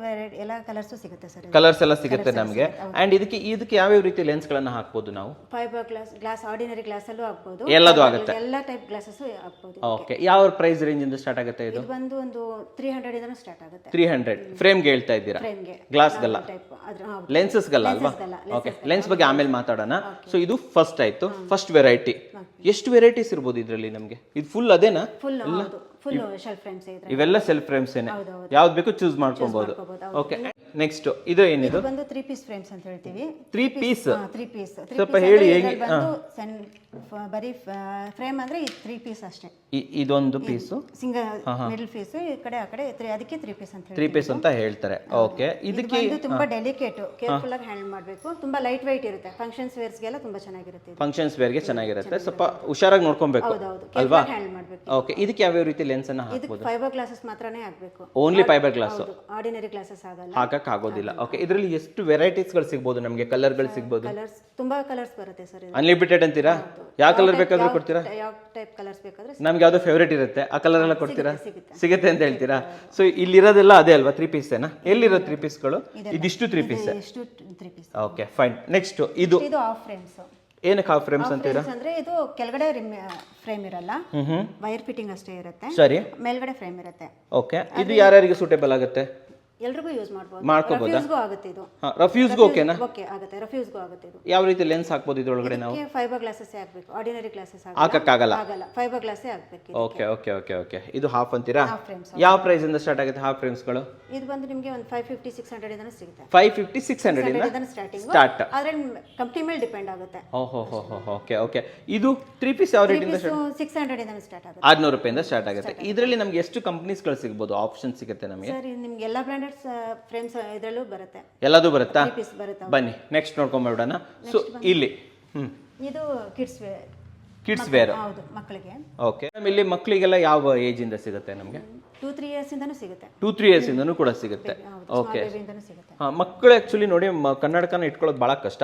ಎಲ್ಲ ಕಲರ್ಸ್ ಸಿಗುತ್ತೆ ಸರ್. ಕಲರ್ಸ್ ಎಲ್ಲ ಸಿಗುತ್ತೆ ನಮಗೆ. ಅಂಡ್ ಇದಕ್ಕೆ ಯಾವ್ಯಾವ ರೀತಿ ಲೆನ್ಸ್ ಗಳನ್ನ ಹಾಕ್ಬೋದು ನಾವು? ಫೈಬರ್ ಗ್ಲಾಸ್, ಆರ್ಡಿನರಿ ಗ್ಲಾಸ್ ಅಲ್ಲೂ ಹಾಕ್ಬೋದು, ಎಲ್ಲದೂ ಆಗುತ್ತೆ, ಎಲ್ಲ ಟೈಪ್ ಗ್ಲಾಸಸ್ ಹಾಕ್ಬೋದು. ಓಕೆ, ಯಾವ ಪ್ರೈಸ್ ರೇಂಜ್ ಇಂದ ಸ್ಟಾರ್ಟ್ ಆಗುತ್ತೆ ಇದು? ಬಂದು ಒಂದು 300 ಇಂದ ಸ್ಟಾರ್ಟ್ ಆಗುತ್ತೆ. 300 ಫ್ರೇಮ್ಗೆ ಹೇಳ್ತಾ ಇದ್ದೀರಾ? ಗ್ಲಾಸ್ಗಲ್ಲ, ಲೆನ್ಸಸ್ಗಲ್ಲ ಅಲ್ವಾ? ಓಕೆ, ಲೆನ್ಸ್ ಬಗ್ಗೆ ಆಮೇಲೆ ಮಾತಾಡೋಣ. ಸೊ ಇದು ಫಸ್ಟ್ ಆಯ್ತು, ಫಸ್ಟ್ ವೆರೈಟಿ. ಎಷ್ಟು ವೆರೈಟೀಸ್ ಇರ್ಬೋದು ಇದರಲ್ಲಿ ನಮಗೆ? ಇದು ಫುಲ್ ಅದೇನಾ? ಫುಲ್ ಶೆಲ್ಫ್ ಫ್ರೇಮ್ಸ್ ಇದೆ. ಇವೆಲ್ಲ ಸೆಲ್ಫ್ ಫ್ರೇಮ್ಸ್ ಏನೇ, ಯಾವ್ದು ಬೇಕು ಚೂಸ್ ಮಾಡ್ಕೊಬಹುದು. ಓಕೆ, ನೆಕ್ಸ್ಟ್ ಇದು ಏನಿದು? ಬಂದು 3 ಪೀಸ್ ಫ್ರೇಮ್ಸ್ ಅಂತ ಹೇಳ್ತೀವಿ. 3 ಪೀಸ್. 3 ಪೀಸ್ ಸ್ವಲ್ಪ ಹೇಳಿ ಹೇಗೆ? ಬರೀ ಫ್ರೇಮ್ ಅಂದ್ರೆ ಈ 3 ಪೀಸ್ ಅಷ್ಟೇ. ಇದೊಂದು ಪೀಸು ಸಿಂಗಲ್ ಮಿಡಲ್ ಪೀಸ್, ಈ ಕಡೆ ಆ ಕಡೆ ಅದಕ್ಕೆ 3 ಪೀಸ್ ಅಂತ 3 ಪೀಸ್ ಅಂತ ಹೇಳ್ತಾರೆ. ಓಕೆ, ಇದಕ್ಕೆ ತುಂಬಾ ಡೆಲಿಕೇಟ್, ಕೇರ್ಫುಲ್ ಆಗಿ ಹ್ಯಾಂಡಲ್ ಮಾಡಬೇಕು. ತುಂಬಾ ಲೈಟ್ ವೈಟ್ ಇರುತ್ತೆ, ಫಂಕ್ಷನ್ಸ್ ವೇರ್ಸ್ ಗೆಲ್ಲ ತುಂಬಾ ಚೆನ್ನಾಗಿರುತ್ತೆ. ಫಂಕ್ಷನ್ಸ್ ವೇರ್ಗೆ ಚೆನ್ನಾಗಿರುತ್ತೆ, ಸ್ವಲ್ಪ ಹುಷಾರಾಗಿ ನೋಡ್ಕೊಬೇಕು ಅಲ್ವಾ? ಹ್ಯಾಂಡಲ್ ಮಾಡಬೇಕು. ಓಕೆ, ಇದಕ್ಕೆ ಯಾವ ರೀತಿ ಲೆನ್ಸ್ ಅನ್ನ ಹಾಕಬಹುದು? ಫೈಬರ್ ಗ್ಲಾಸಸ್ ಮಾತ್ರನೇ ಹಾಕಬೇಕು, only fibre glass, ordinary glasses ಆಗಲ್ಲ, ಹಾಕಕ್ ಆಗೋದಿಲ್ಲ. ಓಕೆ, ಇದರಲ್ಲಿ ಎಷ್ಟು ವೆರೈಟೀಸ್ ಗಳು ಸಿಗಬಹುದು ನಮಗೆ? ಕಲರ್ ಗಳು ಸಿಗಬಹುದು? ಕಲರ್ಸ್ ತುಂಬಾ ಕಲರ್ಸ್ ಬರುತ್ತೆ ಸರ್. ಅನ್ಲಿಮಿಟೆಡ್ ಅಂತೀರಾ? ಯಾವ ಕಲರ್ ಬೇಕಾದ್ರೂ ಕೊಡ್ತೀರಾ? ಯಾವ ಟೈಪ್ ಕಲರ್ಸ್ ಬೇಕಾದ್ರೆ ನಮ್ಗೆ ಯಾವ್ದೋ ಫೇವರೇಟ್ ಇರುತ್ತೆ, ಆ ಕಲರ್ ಎಲ್ಲ ಕೊಡ್ತೀರಾ? ಸಿಗುತ್ತೆ ಅಂತ ಹೇಳ್ತೀರಾ? ಸೊ ಇಲ್ಲಿರೋದೆಲ್ಲ ಅದೇ ಅಲ್ವಾ? 3 ಪೀಸ್ ಏನಾ? ಎಲ್ಲಿರೋ 3 ಪೀಸ್ಗಳು? ಇದಿಷ್ಟು 3 ಪೀಸ್. Okay, fine. ನೆಕ್ಸ್ಟ್ ಇದು ಹಾಫ್ ಫ್ರೇಮ್ಸ್. ಏನಕ್ಕೆ ಹಾಫ್ ಫ್ರೇಮ್ಸ್ ಅಂತೀರಾ? ಅಂದ್ರೆ ಇದು ಕೆಳಗಡೆ ಫ್ರೇಮ್ ಇರಲ್ಲ, ವೈರ್ ಫಿಟ್ಟಿಂಗ್ ಅಷ್ಟೇ ಇರುತ್ತೆ, ಸರಿ, ಮೇಲ್ಗಡೆ ಫ್ರೇಮ್ ಇರುತ್ತೆ. ಓಕೆ, ಇದು ಯಾರ್ಯಾರಿಗೆ ಸೂಟೇಬಲ್ ಆಗುತ್ತೆ? ಎಲ್ರಿಗೂ ಯೂಸ್ ಮಾಡಬಹುದು, ಮಾಡ್ಕೋಬಹುದು. ರಫ್ಯೂಸ್ಗೂ ಆಗುತ್ತೆ ಇದು. ರಫ್ಯೂಸ್ಗೂ ಓಕೆನಾ? ಓಕೆ ಆಗುತ್ತೆ, ರಫ್ಯೂಸ್ಗೂ ಆಗುತ್ತೆ ಇದು. ಯಾವ ರೀತಿ ಲೆನ್ಸ್ ಹಾಕ್ಬೋದು ಇದರೊಳಗಡೆ ನಾವು? ಫೈಬರ್ ಗ್ಲಾಸಸ್ ಹಾಕಬೇಕು, ಆರ್ಡಿನರಿ ಗ್ಲಾಸಸ್ ಹಾಕಕ್ಕಾಗಲ್ಲ, ಆಗಲ್ಲ, ಫೈಬರ್ ಗ್ಲಾಸ್ ಹಾಕಬೇಕು. ಓಕೆ ಓಕೆ ಓಕೆ ಓಕೆ, ಇದು ಹಾಫ್ ಅಂತೀರಾ? ಯಾವ ಪ್ರೈಸ್ ಇಂದ ಸ್ಟಾರ್ಟ್ ಆಗುತ್ತೆ ಹಾಫ್ ಫ್ರೇಮ್ಸ್ ಗಳು? ಇದು ಬಂದು ನಿಮಗೆ ಒಂದು 550-600 ಇಂದ ಸಿಗುತ್ತೆ. 550-600 ಇಂದ ಸ್ಟಾರ್ಟ್. ಆದ್ರೆ ಕಂಪನಿ ಮೇಲೆ ಡಿಪೆಂಡ್ ಆಗುತ್ತೆ. ಓಹೋ ಹೋ ಹೋ, ಓಕೆ ಓಕೆ. ಇದು 3 ಪೀಸ್ ಯಾವ ರೇಟ್ ಇಂದ ಸ್ಟಾರ್ಟ್? 600 ಇಂದ ಸ್ಟಾರ್ಟ್ ಆಗುತ್ತೆ, 600 ರೂಪಾಯಿಂದ ಸ್ಟಾರ್ಟ್ ಆಗುತ್ತೆ. ಇದರಲ್ಲಿ ನಮಗೆ ಎಷ್ಟು ಕಂಪನೀಸ್ ಗಳು ಸಿಗಬಹುದು, ಆಪ್ಷನ್ ಸಿಗುತ್ತೆ ನಮಗೆ? ಸರ್ ನಿಮಗೆ ಎಲ್ಲ ಬ್ರಾಂಡೆಡ್ ಫ್ರೇಮ್ಸ್ ಇದರಲ್ಲೂ ಬರುತ್ತೆ, ಎಲ್ಲದೂ ಬರುತ್ತಾ? ಪೀಸ್ ಬರುತ್ತೆ. ಬನ್ನಿ ನೆಕ್ಸ್ಟ್ ನೋಡ್ಕೊಂಡ್ಬಿಡೋಣ. ಸೊ ಇಲ್ಲಿ ಇದು ಕಿಡ್ಸ್ ವೇರ್. ಹೌದು, ಮಕ್ಕಳಿಗೆ. ಓಕೆ, ಇಲ್ಲಿ ಮಕ್ಕಳಿಗೆಲ್ಲ ಯಾವ ಏಜ್ ಇಂದ ಸಿಗುತ್ತೆ ನಮಗೆ? 2-3 ಇಯರ್ಸ್ ಇಂದನೂ ಸಿಗುತ್ತೆ. 2-3 ಇಯರ್ಸ್ ಇಂದನೂ ಕೂಡ ಸಿಗುತ್ತೆ. ಓಕೆ, ಸಿಗುತ್ತೆ. ಮಕ್ಕಳು ಆಕ್ಚುಲಿ ನೋಡಿ ಕನ್ನಡಕನ ಇಟ್ಕೊಳ್ಳೋದು ಬಹಳ ಕಷ್ಟ,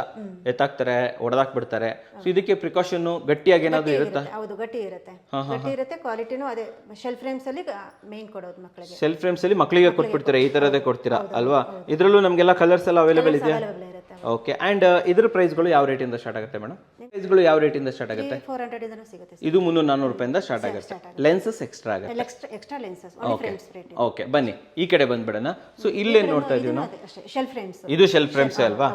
ಎತ್ತಾಕ್ತಾರೆ, ಹೊಡೆದಾಕ್ ಬಿಡ್ತಾರೆ. ಸೊ ಇದಕ್ಕೆ ಪ್ರಿಕಾಷನ್ ಗಟ್ಟಿಯಾಗಿ ಏನಾದ್ರು ಇರುತ್ತಾ? ಹೌದು, ಗಟ್ಟಿ ಇರುತ್ತೆ, ಕ್ವಾಲಿಟಿನೂ ಅದೇ. ಶೆಲ್ ಫ್ರೇಮ್ಸ್ ಅಲ್ಲಿ ಮೇನ್ ಕೊಡೋದು ಮಕ್ಕಳಿಗೆ. ಶೆಲ್ ಫ್ರೇಮ್ಸ್ ಅಲ್ಲಿ ಮಕ್ಕಳಿಗೆ ಕೊಟ್ಬಿಡ್ತೀರಾ, ಈ ತರದೇ ಕೊಡ್ತೀರಾ ಅಲ್ವಾ? ಇದರಲ್ಲೂ ನಮಗೆಲ್ಲ ಕಲರ್ಸ್ ಎಲ್ಲ ಅವೈಲೇಬಲ್ ಇದೆಯಾ? ಓಕೆ, ಅಂಡ್ ಇದ್ರ ಪ್ರೈಸ್ಗಳು ಯಾವ ರೇಟ್ ಇಂದ ಸ್ಟಾರ್ಟ್ ಆಗುತ್ತೆ ಮೇಡಮ್? ಪ್ರೈಸ್ಗಳು ಯಾವ ರೇಟ್ ಇಂದ ಸ್ಟಾರ್ಟ್ ಆಗುತ್ತೆ? 400 ಇಂದ ಸಿಗುತ್ತೆ. ಇದು 300-400 ರೂಪಾಯಿಂದ ಸ್ಟಾರ್ಟ್ ಆಗುತ್ತೆ. ಲೆನ್ಸಸ್ ಎಕ್ಸ್ಟ್ರಾ ಆಗುತ್ತೆ, ಎಕ್ಸ್ಟ್ರಾ ಲೆನ್ಸಸ್. ಓಕೆ, ಬನ್ನಿ ಈ ಕಡೆ ಬಂದ್ಬಿಡೋಣ. ಸೊ ಇಲ್ಲೇ ನೋಡ್ತಾ ಇದೀವಿ ನಾವು, ಶೆಲ್ ಫ್ರೇಮ್ಸ್. ಇದು ಶೆಲ್ ಫ್ರೇಮ್ಸ್ ಅಲ್ವಾ?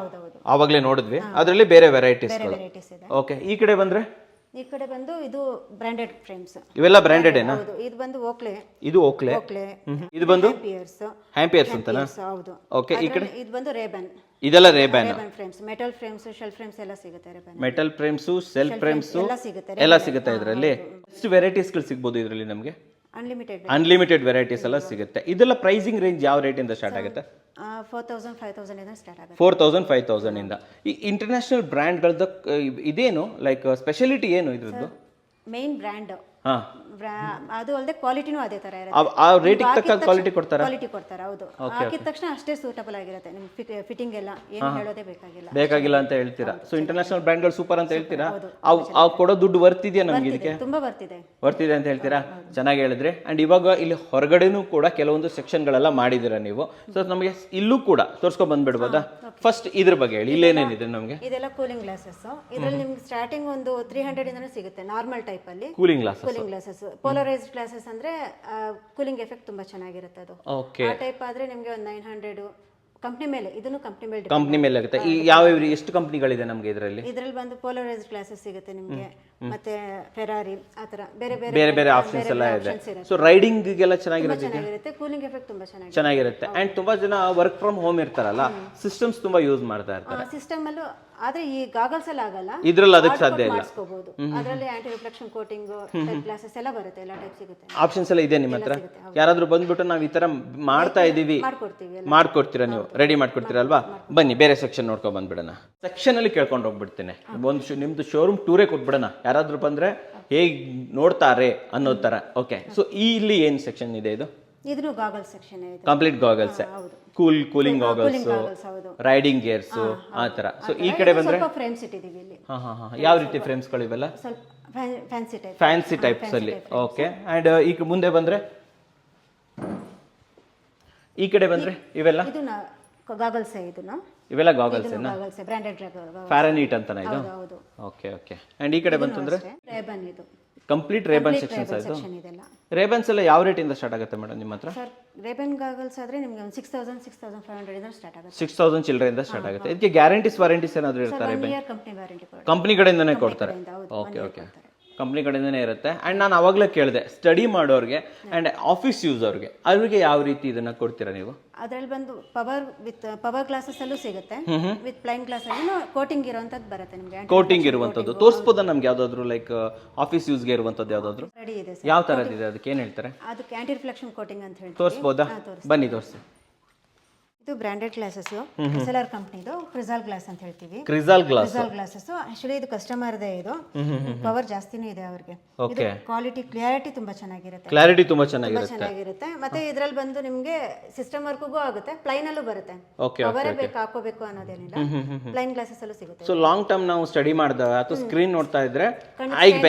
ಆವಾಗಲೇ ನೋಡಿದ್ವಿ, ಅದರಲ್ಲಿ ಬೇರೆ ವೆರೈಟೀಸ್. ಓಕೆ, ಈ ಕಡೆ ಬಂದ್ರೆ ಈ ಕಡೆ ಬಂದು ಇದು ಬ್ರಾಂಡೆಡ್ ಫ್ರೇಮ್ಸ್. ಇವೆಲ್ಲ ಬ್ರಾಂಡೆಡ್ ಏನಾ? ಹೌದು, ಇದು ಬಂದು ಓಕ್ಲೆ. ಇದು ಓಕ್ಲೆ. ಇದು ಬಂದು ಪಿಯರ್ಸ್. ಹ್ಯಾಂಪಿಯರ್ಸ್ ಅಂತನಾ? ಹೌದು. ಓಕೆ, ಈ ಕಡೆ ಇದು ಬಂದು ರೇಬನ್. ಇದೆಲ್ಲ ರೇಬ್ಯಾನ್ frames, metal frames, shell frames ಎಲ್ಲ ಸಿಗುತ್ತೆ ರೇಬ್ಯಾನ್. ಮೆಟಲ್ ಫ್ರೇಮ್ಸು, ಸೆಲ್ ಫ್ರೇಮ್ಸು ಎಲ್ಲ ಸಿಗುತ್ತೆ, ಎಲ್ಲ ಸಿಗುತ್ತೆ ಇದರಲ್ಲಿ. ಎಷ್ಟು ವೆರೈಟೀಸ್ಗಳು ಸಿಗ್ಬೋದು ಇದರಲ್ಲಿ ನಮಗೆ? ಅನ್ಲಿಮಿಟೆಡ್ ಅನ್ಲಿಮಿಟೆಡ್ ವೆರೈಟೀಸ್ ಎಲ್ಲ ಸಿಗುತ್ತೆ. ಇದೆಲ್ಲ ಪ್ರೈಸಿಂಗ್ ರೇಂಜ್ ಯಾವ ರೇಟಿಂದ ಸ್ಟಾರ್ಟ್ ಆಗುತ್ತೆ? 4000 5000 ಇಂದ ಸ್ಟಾರ್ಟ್ ಆಗುತ್ತೆ. 4000 5000 ಇಂದ. ಈ ಇಂಟರ್ನ್ಯಾಷನಲ್ ಬ್ರ್ಯಾಂಡ್ಗಳದ್ದು ಇದೇನು ಲೈಕ್ ಸ್ಪೆಷಾಲಿಟಿ ಏನು ಇದ್ರದ್ದು? ಮೇನ್ ಬ್ರ್ಯಾಂಡ್ ಹಾಂ, ಅದು ಅಲ್ಲದೆ ಕ್ವಾಲಿಟಿನೂ ಅದೇ ತರ ಇರುತ್ತೆ. ಆ ರೇಟಿಗೆ ತಕ್ಕ ಕ್ವಾಲಿಟಿ ಕೊಡ್ತಾರಾ? ಕ್ವಾಲಿಟಿ ಕೊಡ್ತಾರೆ, ಹೌದು. ಹಾಕಿದ ತಕ್ಷಣ ಅಷ್ಟೇ ಸೂಟಬಲ್ ಆಗಿರುತ್ತೆ ನಿಮ್ಗೆ. ಫಿಟ್ಟಿಂಗ್ ಎಲ್ಲ ಏನು ಹೇಳೋದೇ ಬೇಕಾಗಿಲ್ಲ ಅಂತ ಹೇಳ್ತೀರಾ. ಸೊ ಇಂಟರ್ನ್ಯಾಷನಲ್ ಬ್ರ್ಯಾಂಡ್ಗಳು ಸೂಪರ್ ಅಂತ ಹೇಳ್ತೀರಾ. ಅವು ಕೊಡೋ ದುಡ್ಡು ವರ್ತಿದೆಯಾ ನಮ್ಗೆ? ಇದಕ್ಕೆ ತುಂಬಾ ಬರ್ತಿದೆ ಅಂತ ಹೇಳ್ತೀರಾ. ಚೆನ್ನಾಗಿ ಹೇಳಿದ್ರಿ. ಅಂಡ್ ಇವಾಗ ಇಲ್ಲಿ ಹೊರಗಡೆನೂ ಕೂಡ ಕೆಲವೊಂದು ಸೆಕ್ಷನ್ಗಳೆಲ್ಲ ಮಾಡಿದ್ದೀರಾ ನೀವು. ಸೊ ನಮಗೆ ಇಲ್ಲೂ ಕೂಡ ತೋರಿಸ್ಕೊಂಡು ಬಂದ್ಬಿಡ್ಬೋದಾ? ಫಸ್ಟ್ ಇದ್ರ ಬಗ್ಗೆ ಹೇಳಿ, ಇಲ್ಲೇನೇನಿದೆ ನಮಗೆ? ಇದೆಲ್ಲ ಕೂಲಿಂಗ್ ಗ್ಲಾಸಸ್. ಇದರಲ್ಲಿ ನಿಮ್ಗೆ ಸ್ಟಾರ್ಟಿಂಗ್ ಒಂದು 300 ಇಂದನೂ ಸಿಗುತ್ತೆ ನಾರ್ಮಲ್ ಟೈಪ್ ಅಲ್ಲಿ. ಕೂಲಿಂಗ್ ಗ್ಲಾಸಸ್, ಪೋಲರೈಸ್ಡ್ ಗ್ಲಾಸಸ್ ಅಂದ್ರೆ ಕೂಲಿಂಗ್ ಎಫೆಕ್ಟ್ ತುಂಬಾ ಚೆನ್ನಾಗಿರುತ್ತೆ ಅದು. ಓಕೆ. ಆ ಟೈಪ್ ಆದ್ರೆ ನಿಮ್ಗೆ ಒಂದು 900 ಕಂಪ್ನಿ ಮೇಲೆ. ಇದನ್ನು ಕಂಪ್ನಿ ಮೇಲೆ ಆಗುತ್ತೆ. ಈ ಯಾವ ಎಷ್ಟು ಕಂಪ್ನಿಗಳಿದೆ ನಮಗೆ ಇದರಲ್ಲಿ? ಇದರಲ್ಲಿ ಬಂದು ಪೋಲರೈಸ್ಡ್ ಗ್ಲಾಸಸ್ ಸಿಗುತ್ತೆ ನಿಮ್ಗೆ, ಮತ್ತೆ ಫೆರಾರಿ, ಆ ತರ ಬೇರೆ ಬೇರೆ ಆಪ್ಷನ್ಸ್ ಎಲ್ಲ ಇದೆ. ಸೊ ರೈಡಿಂಗ್ಗೆಲ್ಲ ಚೆನ್ನಾಗಿರುತ್ತೆ. ಕೂಲಿಂಗ್ ಎಫೆಕ್ಟ್ ತುಂಬಾ ಚೆನ್ನಾಗಿರುತ್ತೆ. ಅಂಡ್ ತುಂಬಾ ಜನ ವರ್ಕ್ ಫ್ರಮ್ ಹೋಮ್ ಇರ್ತಾರಲ್ಲ, ಸಿಸ್ಟಮ್ಸ್ ತುಂಬಾ ಯೂಸ್ ಮಾಡ್ತಾ ಇರ್ತಾರೆ. ಸಿಸ್ಟಮ್ ಅಲ್ಲೂ ಆದ್ರೆ ಈ ಗಾಗಲ್ಸ್ ಎಲ್ಲ ಆಗಲ್ಲ, ಇದ್ರಲ್ಲಿ ಅದಕ್ಕೆ ಸಾಧ್ಯ ಇಲ್ಲ. ಮಾಡಿಸ್ಕೋಬಹುದು. ಅದರಲ್ಲಿ anti reflection coating type glasses ಎಲ್ಲ ಬರುತ್ತೆ, ಎಲ್ಲ ಟೈಪ್ ಸಿಗುತ್ತೆ. ಆಪ್ಷನ್ಸ್ ಎಲ್ಲ ಇದೆ ನಿಮ್ಮ ಹತ್ರ. ಯಾರಾದ್ರೂ ಬಂದ್ಬಿಟ್ಟು ನಾವು ಈ ತರ ಮಾಡ್ತಾ ಇದೀವಿ, ಮಾಡ್ಕೊಡ್ತೀರಾ ನೀವು? ರೆಡಿ ಮಾಡ್ಕೊಡ್ತೀರಲ್ವಾ? ಬನ್ನಿ ಬೇರೆ ಸೆಕ್ಷನ್ ನೋಡ್ಕೊಂಡ್ ಬಂದ್ಬಿಡೋಣ. ಸೆಕ್ಷನ್ ಅಲ್ಲಿ ಕೇಳ್ಕೊಂಡು ಹೋಗ್ಬಿಡ್ತೀನಿ. ಒಂದು ನಿಮ್ದು ಶೋರೂಮ್ ಟೂರೇ ಕೊಟ್ಬಿಡೋಣ. ಯಾರಾದ್ರೂ ಬಂದ್ರೆ ಹೇಗ್ ನೋಡ್ತಾರೆ ಅನ್ನೋ ತರ. ಓಕೆ. ಸೊ ಇಲ್ಲಿ ಏನ್ ಸೆಕ್ಷನ್ ಇದೆ ಇದು? ಇದು ಗಾಗಲ್ ಸೆಕ್ಷನ್ ಇದೆ. Complete goggles, cooling goggles, riding gears, ಆ ತರ. ಸೊ ಈ ಕಡೆ ಬಂದ್ರೆ ಫ್ರೇಮ್ಸ್ ಇಟ್ಟಿದ್ದೀವಿ ಇಲ್ಲಿ. ಯಾವ ರೀತಿ ಫ್ರೇಮ್ಸ್ಗಳು ಇವೆಲ್ಲ? ಸ್ವಲ್ಪ ಫ್ಯಾನ್ಸಿ ಟೈಪ್ಸ್ ಅಲ್ಲಿ. ಓಕೆ. ಅಂಡ್ ಈಗ ಮುಂದೆ ಬಂದ್ರೆ, ಈ ಕಡೆ ಬಂದ್ರೆ ಇವೆಲ್ಲ ಇದು ಗಾಗಲ್ಸ್. ಇವೆಲ್ಲ ಗಾಗಲ್ಸ್ ಬ್ರಾಂಡೆಡ್ ಫ್ಯಾರನೀಟ್ ಅಂತಾನ ಇದು? ಹೌದು. Okay okay. ಅಂಡ್ ಈ ಕಡೆ ಬಂತಂದ್ರೆ ರೇಬನ್. ಇದು ಕಂಪ್ಲೀಟ್ ರೇಬನ್ ಸೆಕ್ಷನ್ಸ್ ಆಯ್ತು. ರೇಬನ್ಸ್ ಎಲ್ಲ ಯಾವ ರೇಟ್ ಇಂದ ಸ್ಟಾರ್ಟ್ ಆಗುತ್ತೆ ಮೇಡಮ್ ನಿಮ್ಮ ಹತ್ರ? ಸರ್ ರೇಬನ್ ಗಾಗಲ್ಸ್ ಆದ್ರೆ ನಿಮಗೆ 6000 6500 ಇಂದ ಸ್ಟಾರ್ಟ್ ಆಗುತ್ತೆ. 6000 ಚಿಲ್ಲರೆಯಿಂದ ಸ್ಟಾರ್ಟ್ ಆಗುತ್ತೆ. ಇದಕ್ಕೆ ಗ್ಯಾರಂಟೀಸ್ ವಾರಂಟೀಸ್ ಏನಾದರೂ ಇರ್ತಾರೆ? ಕಂಪನಿ ವಾರಂಟಿ ಕಂಪನಿ ಕಡೆಯಿಂದನೇ ಕೊಡ್ತಾರೆ. Okay okay. ಕಂಪ್ನಿ ಕಡೆಯಿಂದನೇ ಇರುತ್ತೆ. ಆ್ಯಂಡ್ ನಾನು ಅವಾಗಲೇ ಕೇಳಿದೆ, ಸ್ಟಡಿ ಮಾಡೋರಿಗೆ ಆ್ಯಂಡ್ ಆಫೀಸ್ ಯೂಸರ್ಗೆ ಅವ್ರಿಗೆ ಯಾವ ರೀತಿ ಇದನ್ನ ಕೊಡ್ತೀರಾ ನೀವು? ಅದರಲ್ಲಿ ಬಂದು ಪವರ್ ಗ್ಲಾಸಸ್ ಅಲ್ಲೂ ಸಿಗುತ್ತೆ, ವಿತ್ ಪ್ಲೈನ್ ಗ್ಲಾಸ್ ಅಲ್ಲಿ ಕೋಟಿಂಗ್ ಇರುವಂತದ್ದು ಬರುತ್ತೆ ನಿಮಗೆ. ಕೋಟಿಂಗ್ ಇರುವಂತದ್ದು ತೋರಿಸ್ಬೋದಾ ನಮ್ಗೆ? ಯಾವ್ದಾದ್ರು ಲೈಕ್ ಆಫೀಸ್ ಯೂಸ್ಗೆ ಇರುವಂತದ್ದು ಯಾವ್ದಾದ್ರು ರೆಡಿ ಇದೆ? ಯಾವ ತರದಿದೆ? ಅದಕ್ಕೆ ಏನ್ ಹೇಳ್ತಾರೆ? ಅದಕ್ಕೆ ಆಂಟಿ ರಿಫ್ಲೆಕ್ಷನ್ ಕೋಟಿಂಗ್ ಅಂತ ಹೇಳಿ. ತೋರಿಸ್ಬೋದಾ? ಬನ್ನಿ ತೋರಿಸಿ. ಇದು ಬ್ರಾಂಡೆಡ್ ಗ್ಲಾಸಸ್, ಎಸ್ಎಲ್ಆರ್ ಕಂಪನಿದು ಕ್ರಿಸಾಲ್ ಗ್ಲಾಸ್ ಅಂತ ಹೇಳ್ತೀವಿ. ಕ್ರಿಸಾಲ್ ಗ್ಲಾಸಸ್ ಆಕ್ಚುಲಿ ಇದು ಕಸ್ಟಮರ್ ಇದೆ. ಇದು ಪವರ್ ಜಾಸ್ತಿನೇ ಇದೆ ಅವ್ರಿಗೆ. ಇದು ಕ್ವಾಲಿಟಿ ಕ್ಲಾರಿಟಿ ತುಂಬಾ ಚೆನ್ನಾಗಿರುತ್ತೆ. ಮತ್ತೆ ಇದ್ರಲ್ಲಿ ಬಂದು ನಿಮ್ಗೆ ಸಿಸ್ಟಮ್ ವರ್ಕ್ಗೂ ಆಗುತ್ತೆ, ಪ್ಲೈನ್ ಅಲ್ಲೂ ಬರುತ್ತೆ. ಪವರೇ ಬೇಕು ಹಾಕೋಬೇಕು ಅನ್ನೋದೇನಿಲ್ಲ, ಪ್ಲೈನ್ ಗ್ಲಾಸಸ್ ಅಲ್ಲೂ ಸಿಗುತ್ತೆ. ಸೊ ಲಾಂಗ್ ಟರ್ಮ್ ನಾವು ಸ್ಟಡಿ ಮಾಡಿದಾಗ ಅಥವಾ ಸ್ಕ್ರೀನ್ ನೋಡ್ತಾ ಇದ್ರೆ